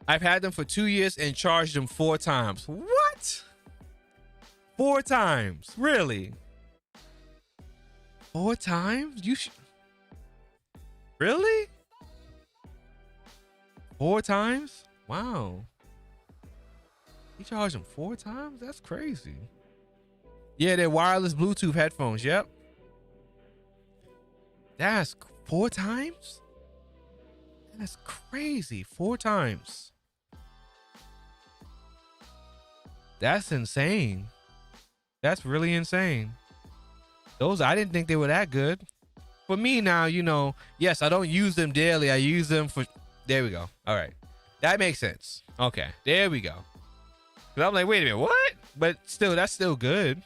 I've had them for 2 years and charged them 4 times. What? 4 times? Really? 4 times? Really? 4 times? Wow. You charged them 4 times? That's crazy. Yeah, they're wireless Bluetooth headphones. Yep. That's 4 times? That's crazy. 4 times. That's insane. That's really insane. Those, I didn't think they were that good. For me now, you know, yes, I don't use them daily. I use them for... There we go. All right. That makes sense. Okay. There we go. Because I'm like, wait a minute, what? But still, that's still good.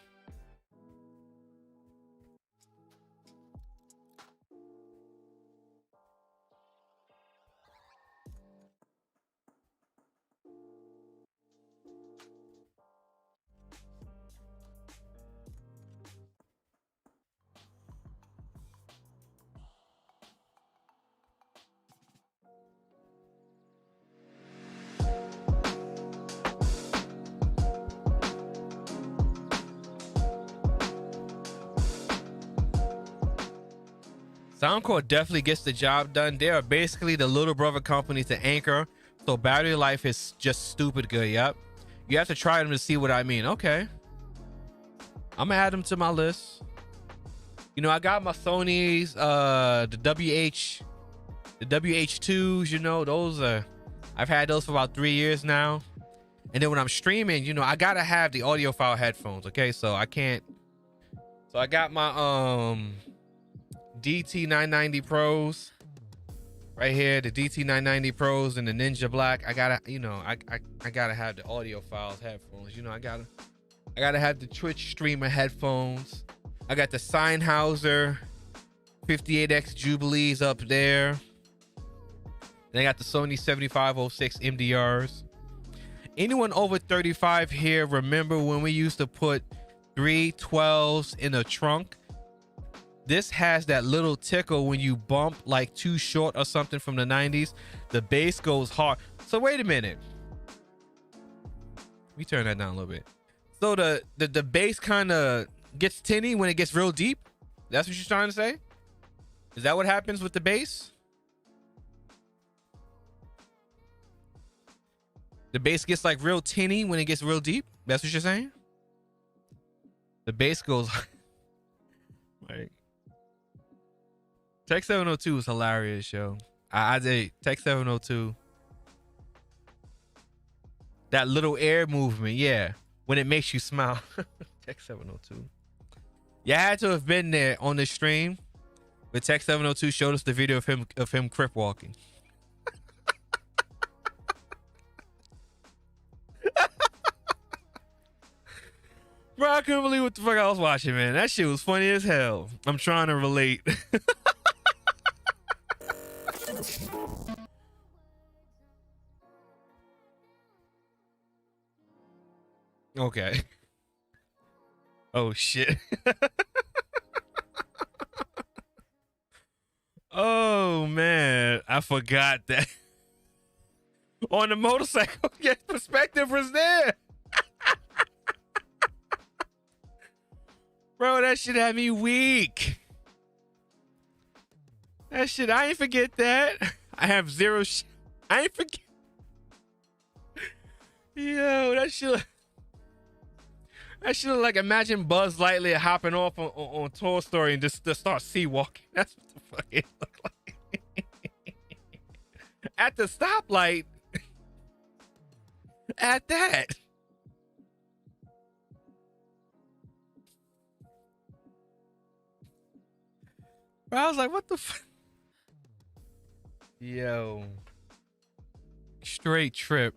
Soundcore definitely gets the job done. They are basically the little brother company to Anchor. So battery life is just stupid good. Yep. You have to try them to see what I mean. Okay. I'm gonna add them to my list. You know, I got my Sony's, the WH2s, you know, those are, I've had those for about 3 years now. And then when I'm streaming, you know, I gotta have the audiophile headphones. Okay. So I can't, so I got my, DT990 Pros right here, the DT990 Pros and the Ninja Black. I gotta, you know, I gotta have the audiophiles headphones. You know, I gotta have the Twitch streamer headphones. I got the Sennheiser 58X Jubilees up there. Then I got the Sony 7506 MDRs. Anyone over 35 here remember when we used to put 312s in a trunk? This has that little tickle when you bump like Too Short or something from the 90s. The bass goes hard. So wait a minute. Let me turn that down a little bit. So the bass kind of gets tinny when it gets real deep. That's what you're trying to say? Is that what happens with the bass? The bass gets like real tinny when it gets real deep. That's what you're saying? The bass goes like Tech 702 is hilarious, yo. I did Tech 702. That little air movement, yeah. When it makes you smile. Tech 702. You had to have been there on the stream where Tech 702 showed us the video of him crip walking. Bro, I couldn't believe what the fuck I was watching, man. That shit was funny as hell. I'm trying to relate. Okay. Oh shit. Oh man, I forgot that. On the motorcycle, yeah, perspective was there. Bro, that shit had me weak. That shit, I ain't forget that. I have zero I ain't forget. Yo, that shit like, imagine Buzz Lightyear hopping off on Toy Story and just start sea walking. That's what the fuck it looked like. At the stoplight. At that. Bro, I was like, what the fuck? Yo. Straight trip.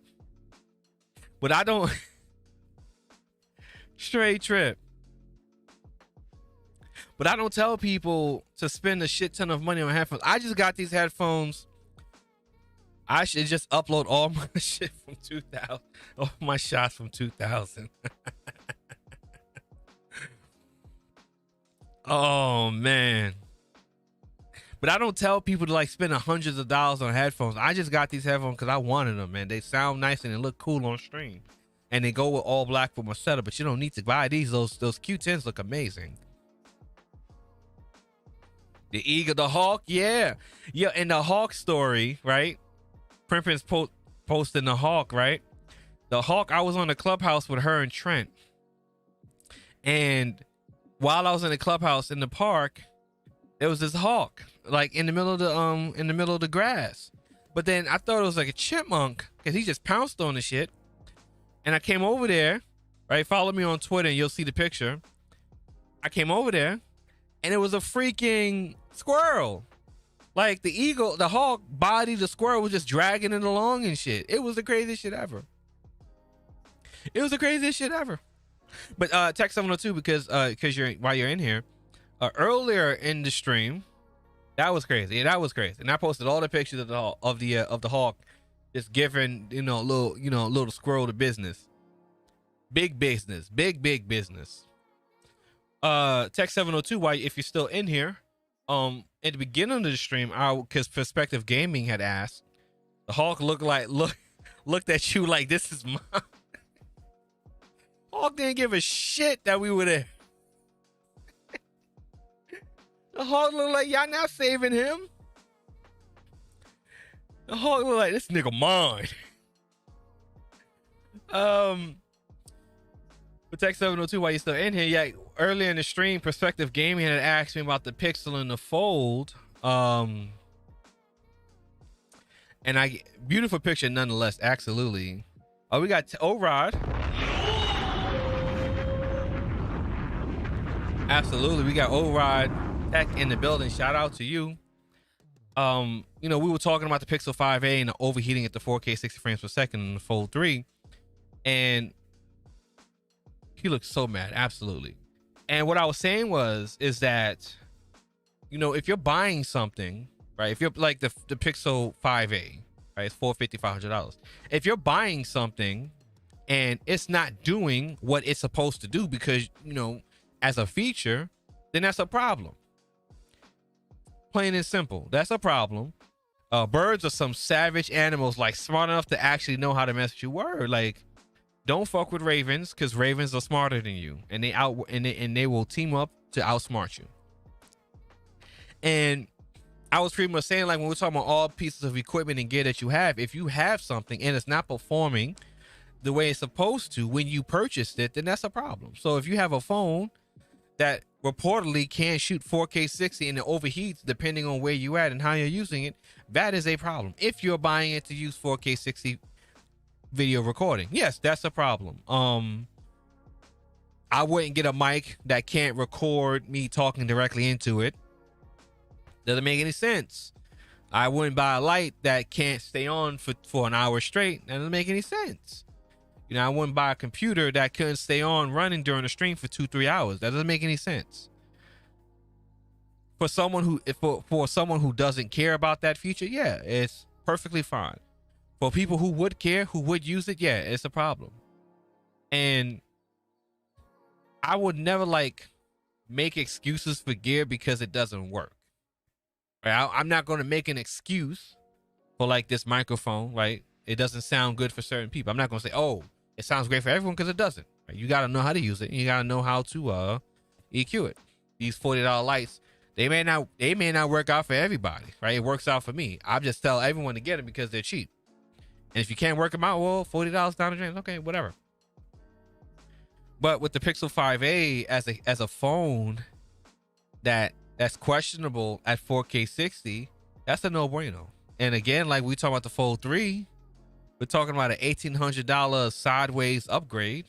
But I don't... Straight trip. But I don't tell people to spend a shit ton of money on headphones. I just got these headphones. I should just upload all my shit from 2000. All my shots from 2000. Oh, man. But I don't tell people to like spend hundreds of dollars on headphones. I just got these headphones because I wanted them, man. They sound nice and they look cool on stream. And they go with all black for my setup, but you don't need to buy these. Those Q10s look amazing. The Eagle, the Hawk, yeah. Yeah, and the Hawk story, right? Primpin's posting the Hawk, right? The Hawk, I was on the clubhouse with her and Trent. And while I was in the clubhouse in the park, there was this hawk, like in the middle of the grass. But then I thought it was like a chipmunk because he just pounced on the shit. And I came over there, right? Follow me on Twitter and you'll see the picture. I came over there and it was a freaking squirrel. Like the hawk body, the squirrel was just dragging it along and shit. It was the craziest shit ever. It was the craziest shit ever. But Tech 702, because while you're in here, earlier in the stream, that was crazy. Yeah, that was crazy. And I posted all the pictures of the hawk, just giving little squirrel the business. Big business. Big business. Tech 702, why, if you're still in here, at the beginning of the stream, because Perspective Gaming had asked, the hawk looked at you like this is mine. Hawk didn't give a shit that we were there. The Hawk look like y'all not saving him. The Hawk look like this nigga mine. Protect 702 while you still in here. Yeah, earlier in the stream, Perspective Gaming had asked me about the Pixel and the Fold. And beautiful picture nonetheless, absolutely. Oh, we got O-Rod. Absolutely, we got O-Rod Tech in the building. Shout out to you. You know, we were talking about the Pixel 5a and the overheating at the 4K 60 frames per second in the Fold 3, and he looks so mad. Absolutely. And what I was saying is that, you know, if you're buying something, right? If you're like the Pixel 5a, right? It's $450, $500. If you're buying something and it's not doing what it's supposed to do because, you know, as a feature, then that's a problem. Plain and simple. That's a problem. Birds are some savage animals, like smart enough to actually know how to mess with your word. Like, don't fuck with ravens, because ravens are smarter than you, and they will team up to outsmart you. And I was pretty much saying, like, when we're talking about all pieces of equipment and gear that you have, if you have something and it's not performing the way it's supposed to when you purchased it, then that's a problem. So if you have a phone that reportedly can shoot 4K 60 and it overheats depending on where you at and how you're using it, that is a problem. If you're buying it to use 4K 60 video recording, yes, that's a problem. I wouldn't get a mic that can't record me talking directly into it. Doesn't make any sense. I wouldn't buy a light that can't stay on for an hour straight. That doesn't make any sense. You know, I wouldn't buy a computer that couldn't stay on running during the stream for 2-3 hours. That doesn't make any sense. For someone who doesn't care about that feature, yeah, it's perfectly fine. For people who would care, who would use it, yeah, it's a problem. And I would never like make excuses for gear because it doesn't work. Right? I'm not going to make an excuse for like this microphone, right? It doesn't sound good for certain people. I'm not going to say, oh, it sounds great for everyone, because it doesn't. Right? You got to know how to use it. And you got to know how to EQ it. These $40 lights, they may not work out for everybody, right? It works out for me. I just tell everyone to get them because they're cheap. And if you can't work them out, well, $40 down the drain. Okay, whatever. But with the Pixel 5a as a phone that's questionable at 4K 60, that's a no-brainer. And again, like we talk about the Fold 3, we're talking about an $1,800 sideways upgrade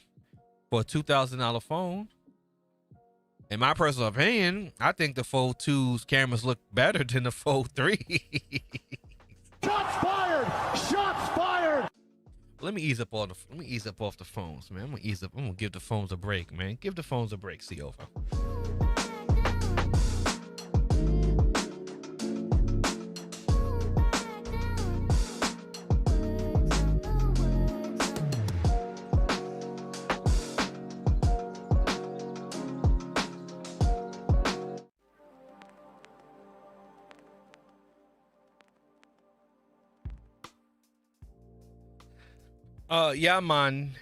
for a $2,000 phone. In my personal opinion, I think the Fold 2's cameras look better than the Fold 3.
Shots fired! Shots fired!
Let me ease up off the phones, man. I'm gonna give the phones a break, man. Give the phones a break. See you over. Yeah, man.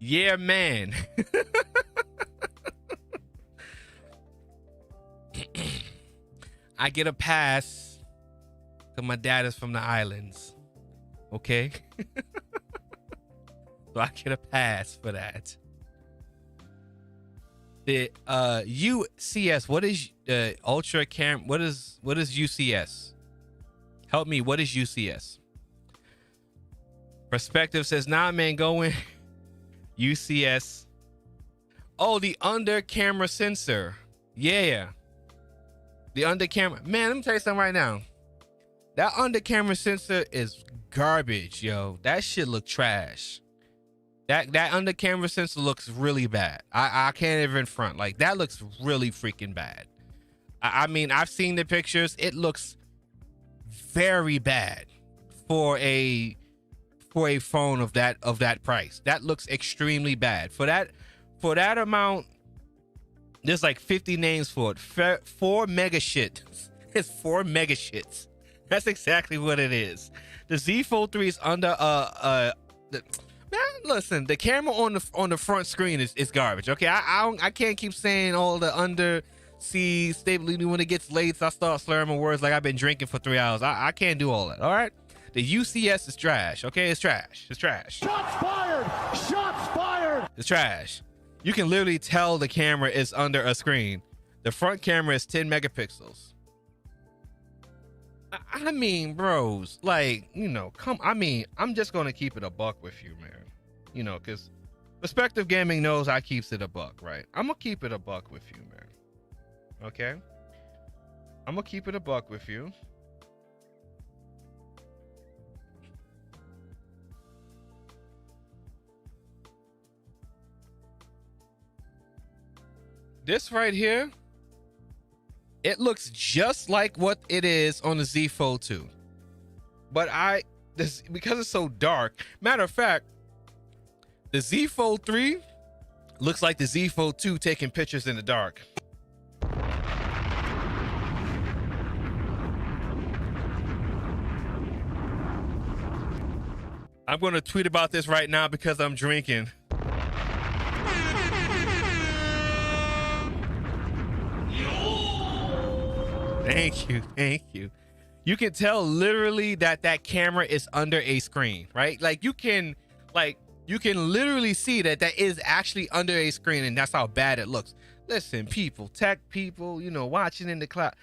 Yeah, man. I get a pass because my dad is from the islands. Okay? So I get a pass for that. The UCS, what is ultra cam? What is UCS? Help me, what is UCS? Perspective says, nah, man, go in. UCS. Oh, the under camera sensor. Yeah. The under camera. Man, let me tell you something right now. That under camera sensor is garbage, yo. That shit look trash. That under camera sensor looks really bad. I can't even front. Like, that looks really freaking bad. I mean, I've seen the pictures. It looks very bad for a phone of that price. That looks extremely bad. For that amount, there's like 50 names for it. 4 mega shit. It's 4 mega shits. That's exactly what it is. The Z Fold 3 is under man, listen, the camera on the front screen is garbage. Okay, I can't keep saying all the undersea stability when it gets late. So I start slurring my words like I've been drinking for 3 hours. I can't do all that. All right, the UCS is trash. Okay, it's trash. It's trash.
Shots fired! Shots fired!
It's trash. You can literally tell the camera is under a screen. The front camera is 10 megapixels. I mean, bros, like, you know, I'm just gonna keep it a buck with you, man. You know, because Perspective Gaming knows I keeps it a buck, right? I'm gonna keep it a buck with you, man. Okay? I'm gonna keep it a buck with you. This right here, it looks just like what it is on the Z Fold 2. But because it's so dark, matter of fact, the Z Fold 3 looks like the Z Fold 2 taking pictures in the dark. I'm going to tweet about this right now because I'm drinking. Thank you. You can tell literally that camera is under a screen, right? Like you can literally see that is actually under a screen, and that's how bad it looks. Listen, people, tech people, you know, watching in the cloud,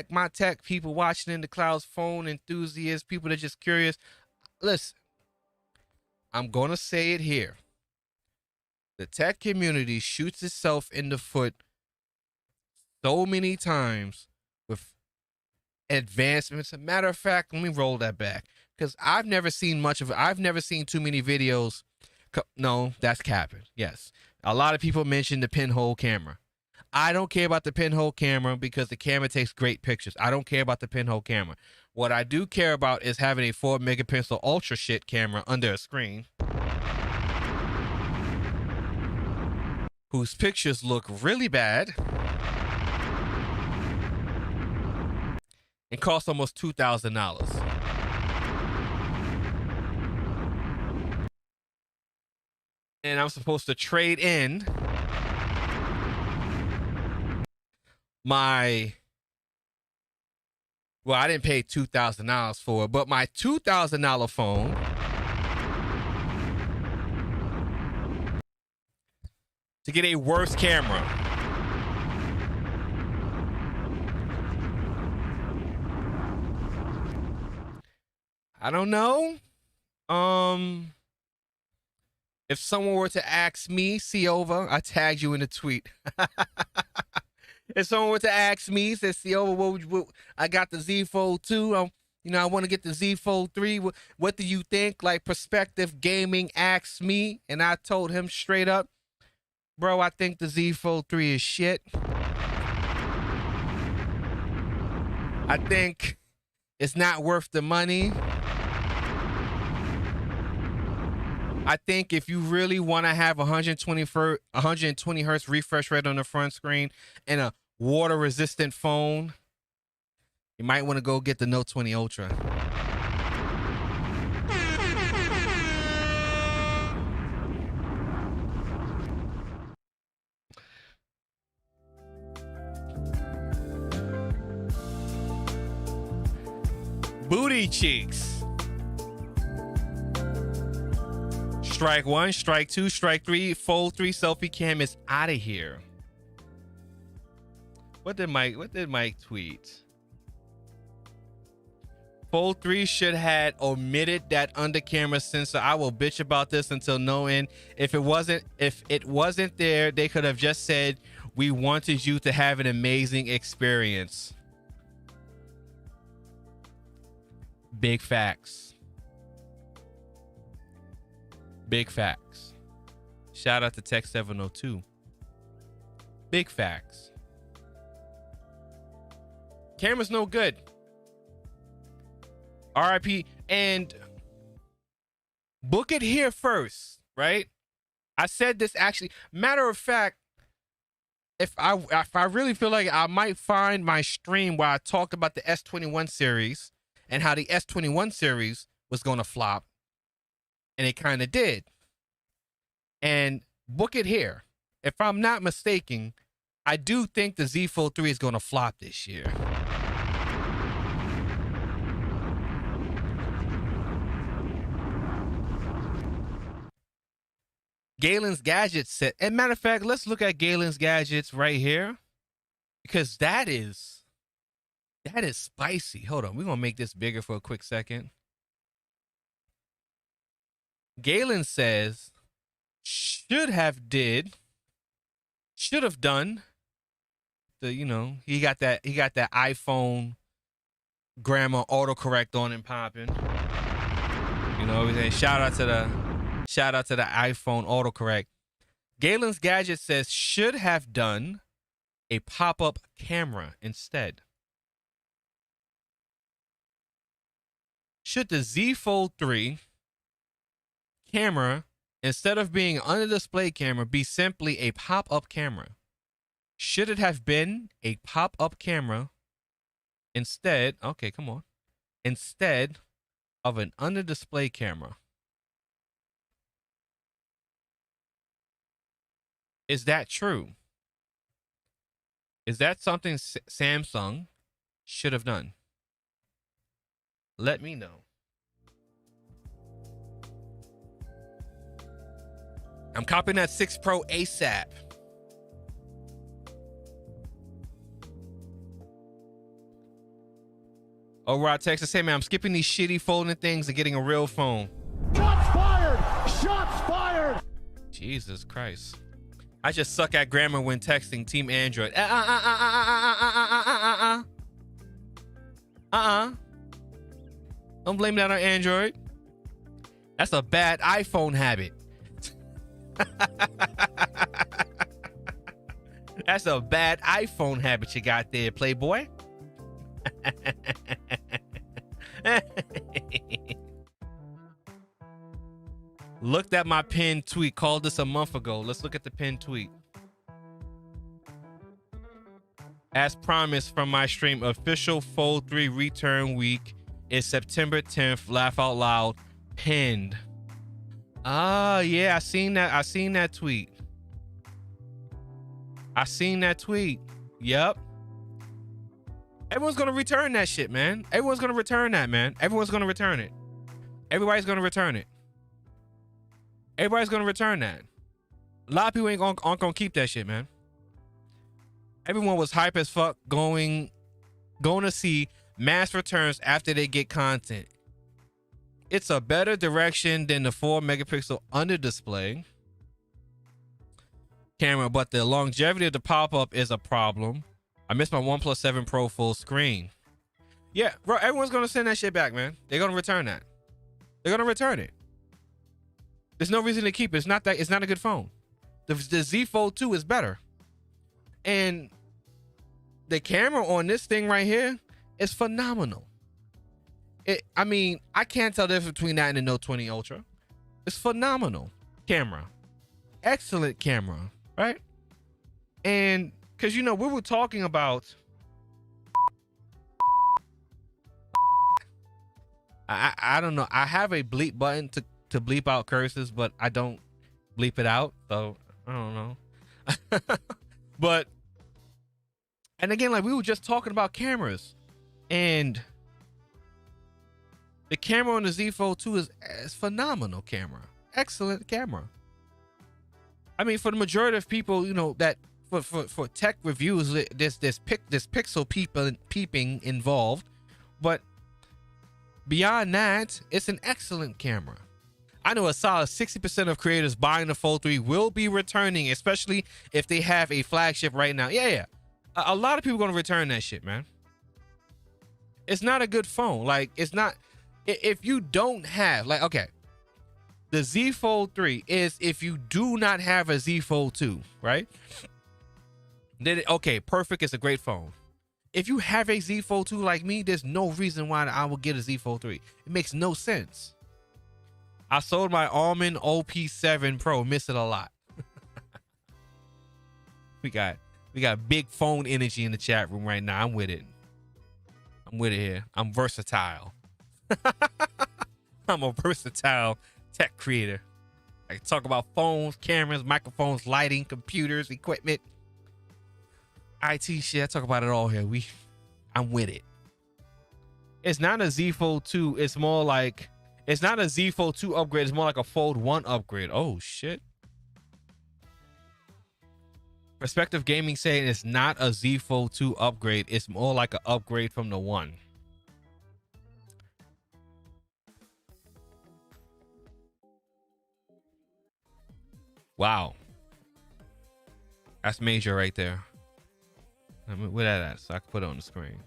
my tech people watching in the clouds, phone enthusiasts, people that are just curious. Listen, I'm gonna say it here. The tech community shoots itself in the foot so many times with advancements. As a matter of fact, let me roll that back because I've never seen much of it. I've never seen too many videos. No, that's capping. Yes. A lot of people mention the pinhole camera. I don't care about the pinhole camera because the camera takes great pictures. I don't care about the pinhole camera. What I do care about is having a 4 megapixel ultra shit camera under a screen whose pictures look really bad and cost almost $2,000. And I'm supposed to trade in I didn't pay $2,000 for it, but my $2,000 phone to get a worse camera. I don't know. If someone were to ask me, see over, I tagged you in the tweet. If someone were to ask me, says, see over, I got the Z Fold 2. I want to get the Z Fold 3. What do you think? Like Perspective Gaming asked me, and I told him straight up, bro, I think the Z Fold 3 is shit. I think it's not worth the money. I think if you really want to have 120 hertz refresh rate on the front screen and a water resistant phone, you might want to go get the Note 20 Ultra. Booty cheeks. Strike 1, strike 2, strike 3, Fold 3 selfie cam is out of here. What did Mike tweet? Fold 3 should had omitted that under camera sensor. I will bitch about this until no end. If it wasn't there, they could have just said, we wanted you to have an amazing experience. Big facts. Big facts. Shout out to Tech 702. Big facts. Camera's no good. RIP. And book it here first, right? I said this actually. Matter of fact, if I really feel like I might find my stream where I talked about the S21 series and how the S21 series was going to flop, and it kind of did. And book it here. If I'm not mistaken, I do think the Z Fold 3 is going to flop this year. Galen's Gadgets said, and matter of fact, let's look at Galen's Gadgets right here, because that is spicy. Hold on, we're gonna make this bigger for a quick second. Galen says should have done the, you know, he got that iPhone grammar autocorrect on and popping. You know, everything. Shout out to the iPhone autocorrect. Galen's Gadget says should have done a pop-up camera instead. Should the Z Fold 3 camera, instead of being under display camera, be simply a pop-up camera? Should it have been a pop-up camera instead? Okay, come on. Instead of an under display camera. Is that true? Is that something Samsung should have done? Let me know. I'm copying that 6 Pro ASAP. Oh, Rod Texas, hey man, I'm skipping these shitty folding things and getting a real phone.
Shots fired! Shots fired!
Jesus Christ. I just suck at grammar when texting Team Android. Don't blame that on Android. That's a bad iPhone habit. That's a bad iPhone habit you got there, Playboy. Looked at my pinned tweet. Called this a month ago. Let's look at the pinned tweet. As promised from my stream, official Fold 3 return week is September 10th. Laugh out loud. Pinned. Ah, yeah, I seen that tweet. I seen that tweet. Yep. Everyone's gonna return that shit, man. Everyone's gonna return that, man. Everyone's gonna return it. Everybody's gonna return it. Everybody's gonna return that. A lot of people aren't gonna keep that shit, man. Everyone was hype as fuck going to see mass returns after they get content. It's a better direction than the 4 megapixel under display camera, but the longevity of the pop-up is a problem. I missed my OnePlus 7 Pro full screen. Yeah, bro, everyone's gonna send that shit back, man. They're gonna return that. They're gonna return it. There's no reason to keep it. It's not a good phone. The Z Fold 2 is better. And the camera on this thing right here is phenomenal. I mean, I can't tell the difference between that and the Note 20 Ultra. It's phenomenal camera. Excellent camera, right? And because, you know, we were talking about I don't know. I have a bleep button to bleep out curses, but I don't bleep it out, so I don't know. But, and again, like we were just talking about cameras, and the camera on the Z Fold 2 is phenomenal camera. Excellent camera. I mean, for the majority of people, you know, that for tech reviews, there's pixel peeping involved, but beyond that, it's an excellent camera. I know a solid 60% of creators buying the Fold 3 will be returning, especially if they have a flagship right now. Yeah. A lot of people are going to return that shit, man. It's not a good phone. Like, it's not. If you don't have, like, okay, the Z Fold 3 is if you do not have a Z Fold 2, right? Then, okay, perfect. It's a great phone. If you have a Z Fold 2 like me, there's no reason why I would get a Z Fold 3. It makes no sense. I sold my Almond OP7 Pro, miss it a lot. we got big phone energy in the chat room right now. I'm with it. I'm with it here. I'm versatile. I'm a versatile tech creator. I can talk about phones, cameras, microphones, lighting, computers, equipment, IT shit. I talk about it all here. I'm with it. It's not a Z Fold 2. It's more like, it's not a Z Fold 2 upgrade. It's more like a Fold 1 upgrade. Oh shit. Perspective Gaming saying it's not a Z Fold 2 upgrade. It's more like an upgrade from the 1. Wow. That's major right there. Where that at? So I can put it on the screen.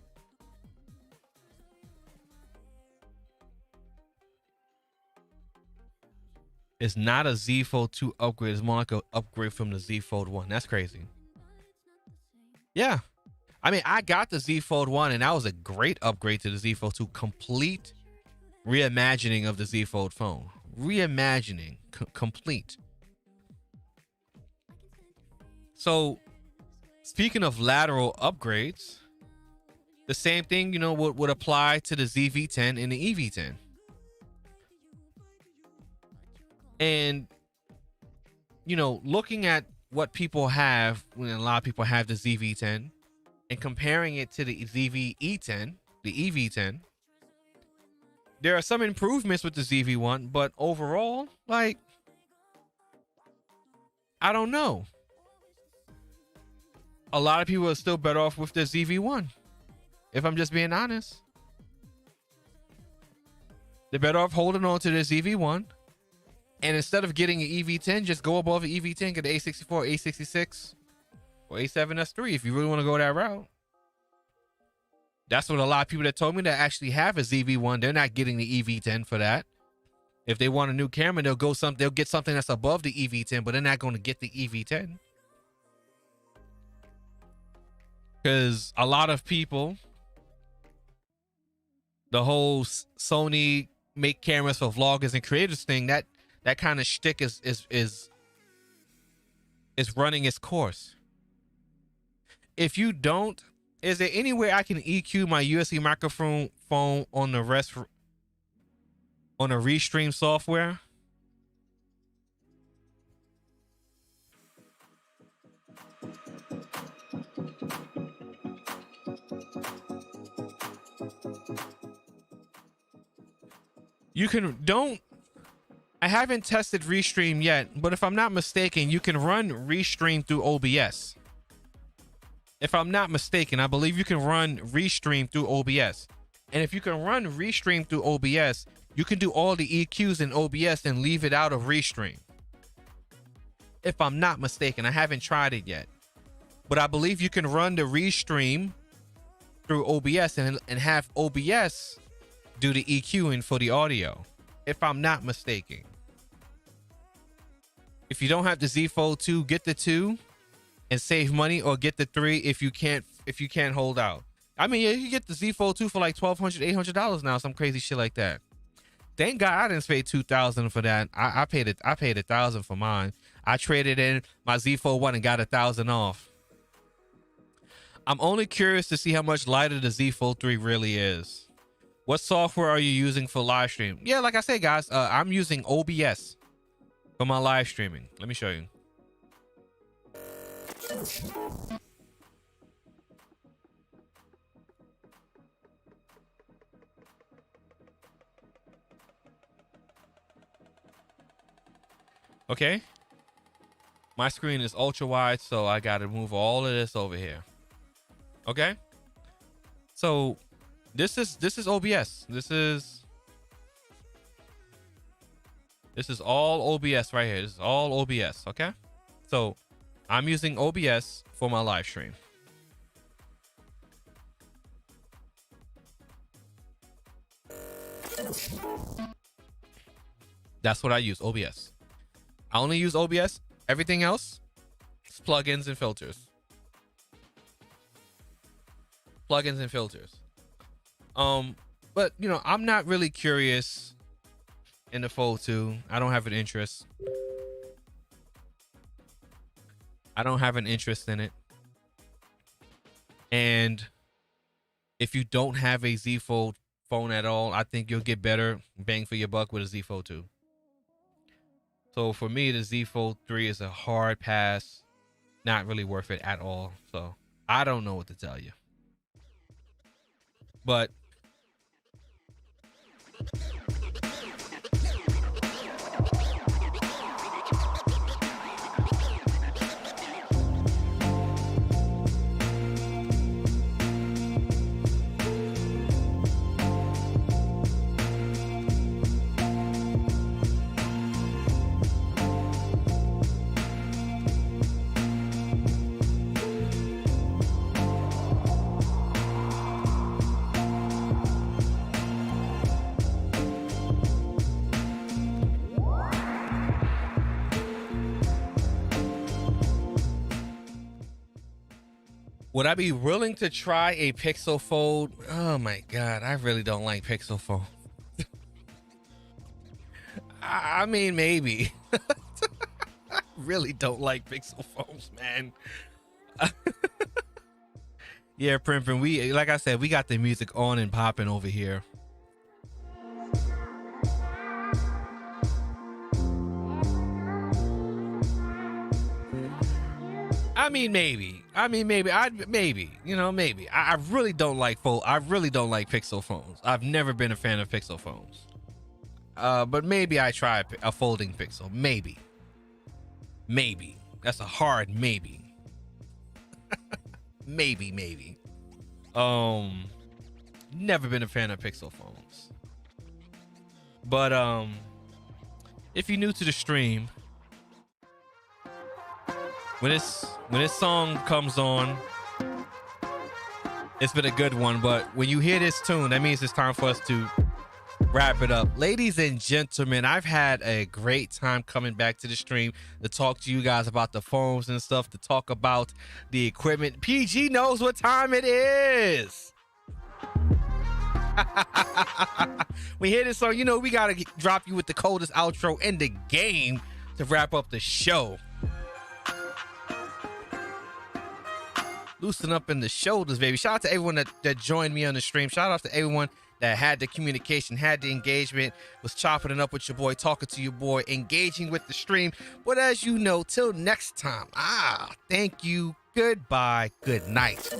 It's not a Z Fold 2 upgrade. It's more like an upgrade from the Z Fold 1. That's crazy. Yeah. I mean, I got the Z Fold 1 and that was a great upgrade to the Z Fold 2. Complete reimagining of the Z Fold phone. Reimagining. Complete. So, speaking of lateral upgrades, the same thing, you know, would apply to the ZV10 and the EV10. And, you know, looking at what people have, when a lot of people have the ZV10, and comparing it to the ZV-E10, the EV10, there are some improvements with the ZV1, but overall, like, I don't know. A lot of people are still better off with the ZV1, if I'm just being honest. They're better off holding on to the ZV1, and instead of getting an EV10, just go above the EV10, get the A64, A66, or A7S3 if you really want to go that route. That's what a lot of people that told me that actually have a ZV1, they're not getting the EV10 for that. If they want a new camera, they'll get something that's above the EV10, but they're not going to get the EV10. Because a lot of people, the whole Sony make cameras for vloggers and creators thing, that kind of shtick is running its course. If you don't, is there any way I can EQ my USB microphone on the Restream software? I haven't tested Restream yet, but if I'm not mistaken, you can run Restream through OBS. If I'm not mistaken, I believe you can run Restream through OBS. And if you can run Restream through OBS, you can do all the EQs in OBS and leave it out of Restream. If I'm not mistaken, I haven't tried it yet. But I believe you can run the Restream through OBS and have OBS do the EQing for the audio, if I'm not mistaken. If you don't have the Z Fold 2, get the 2 and save money, or get the 3 if you can't hold out. I mean, yeah, you can get the Z Fold 2 for like $1,200, $800 now, some crazy shit like that. Thank God I didn't pay $2,000 for that. I paid $1,000 for mine. I traded in my Z Fold 1 and got $1,000 off. I'm only curious to see how much lighter the Z Fold 3 really is. What software are you using for live stream? Yeah, like I said, guys, I'm using OBS for my live streaming. Let me show you. Okay. My screen is ultra wide, so I got to move all of this over here. Okay. So this is OBS. This is all OBS right here. This is all OBS. Okay. So I'm using OBS for my live stream. That's what I use, OBS. I only use OBS. Everything else is plugins and filters. plugins and filters. But you know, I'm not really curious in the Fold 2. I don't have an interest. I don't have an interest in it. And if you don't have a Z Fold phone at all, I think you'll get better bang for your buck with a Z Fold 2. So for me, the Z Fold 3 is a hard pass. Not really worth it at all. So I don't know what to tell you. But would I be willing to try a Pixel Fold? Oh my God, I really don't like Pixel Fold. I mean, maybe. I really don't like Pixel phones, man. Yeah, Primpin, we, like I said, we got the music on and popping over here. I mean, maybe. Maybe. You know, maybe. I really don't like Pixel phones. I've never been a fan of Pixel phones. But maybe I try a folding Pixel. Maybe. That's a hard maybe. maybe. Never been a fan of Pixel phones. But if you're new to the stream, when this song comes on, it's been a good one, but when you hear this tune, that means it's time for us to wrap it up. Ladies and gentlemen, I've had a great time coming back to the stream to talk to you guys about the phones and stuff, to talk about the equipment. PG knows what time it is. We hear this song, you know we gotta drop you with the coldest outro in the game to wrap up the show. Loosen up in the shoulders, baby. Shout out to everyone that joined me on the stream. Shout out to everyone that had the communication, had the engagement, was chopping it up with your boy, talking to your boy, engaging with the stream. But as you know, till next time, thank you, goodbye, good night.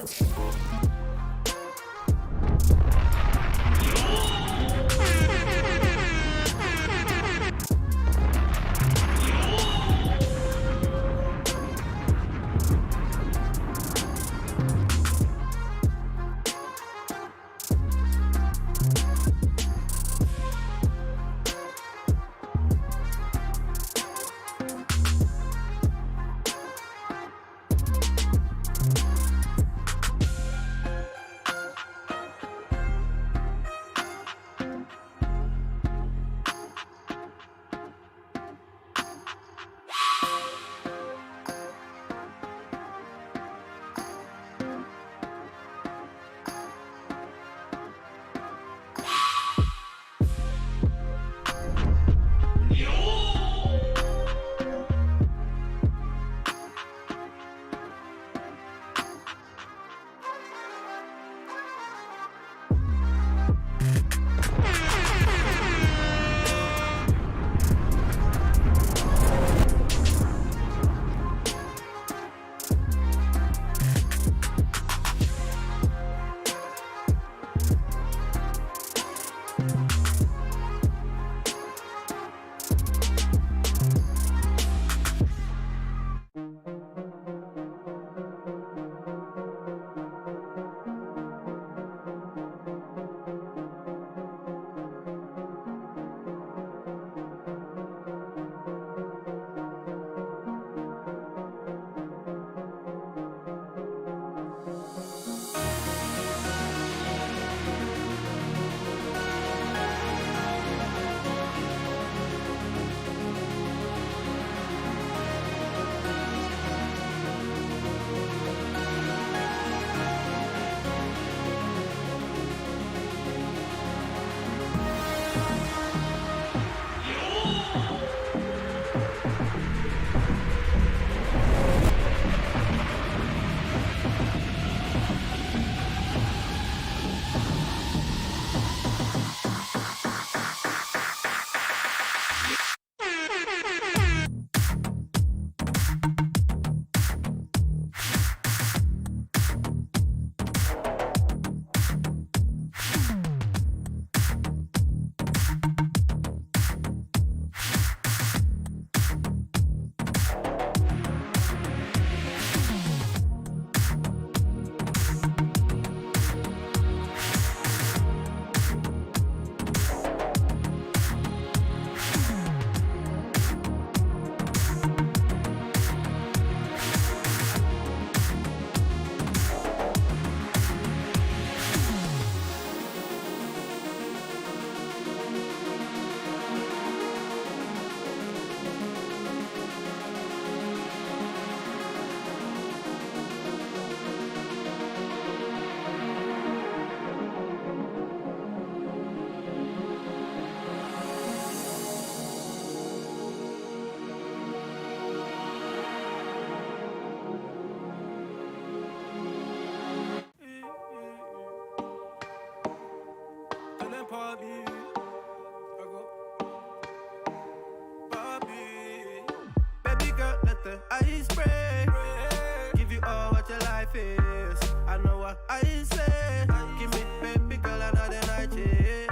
I say. Give me baby girl another night, yeah.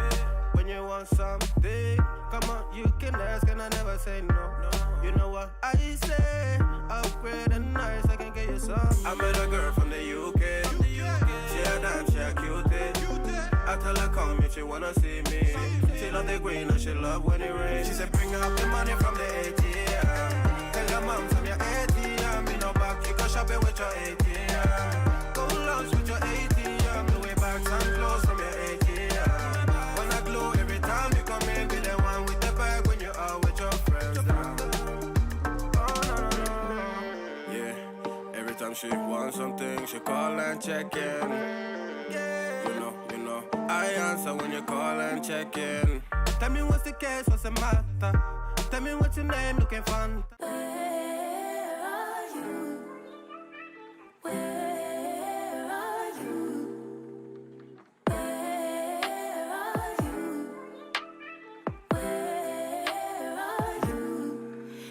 When you want something, come on, you can ask and I never say no. You know what I say? Upgrade and nice, I can get you some. I met a girl from the UK. She a dime, she a cutie. I tell her come if she wanna see me. She love the green and she love when it rains. She said bring up the money from the ATM. Tell your mom from your ATM. Me no back, you go shopping with your ATM. Go lunch with your ATM. The way bags and clothes from your ATM. When I glow every time you come in, be the one with the bag when you are with your friends. Every time she wants something, she call and check in. You know, I answer when you call and check in. Tell me what's the case, what's the matter? Tell me what's your name, looking fun.
Where are you? Where are you? Where are you? Where are you?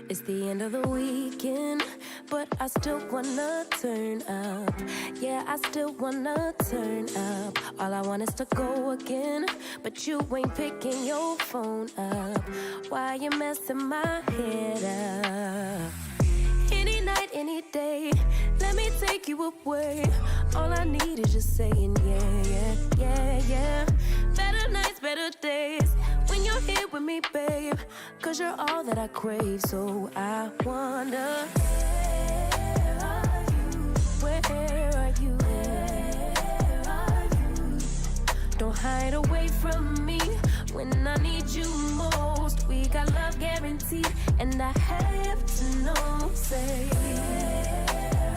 It's the end of the weekend, but I still wanna turn up. Yeah, I still wanna turn up. All I want is to go again, but you ain't picking your phone up. Why you messing my head up? Any night, any day, let me take you away. All I need is just saying yeah, yeah, yeah, yeah. Better nights, better days, when you're here with me, babe. Cause you're all that I crave, so I wonder, where are you? Where are you? Don't hide away from me when I need you most. We got love guaranteed, and I have to know. Say, where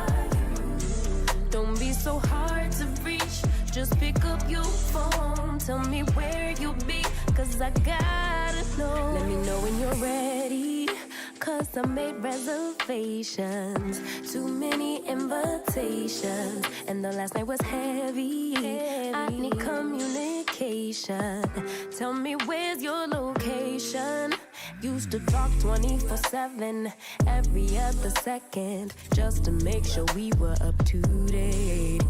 are you? Don't be so hard to reach. Just pick up your phone. Tell me where you'll be, cause I gotta know. Let me know when you're ready, cause I made reservations. Too many invitations, and the last night was heavy. I need communication. Tell me where's your location. Used to talk 24/7, every other second, just to make sure we were up to date.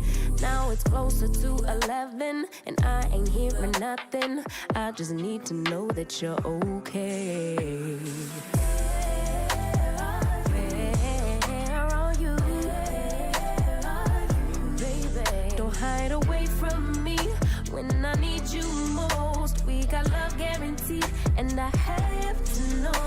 Now it's closer to 11, and I ain't hearing nothing. I just need to know that you're okay.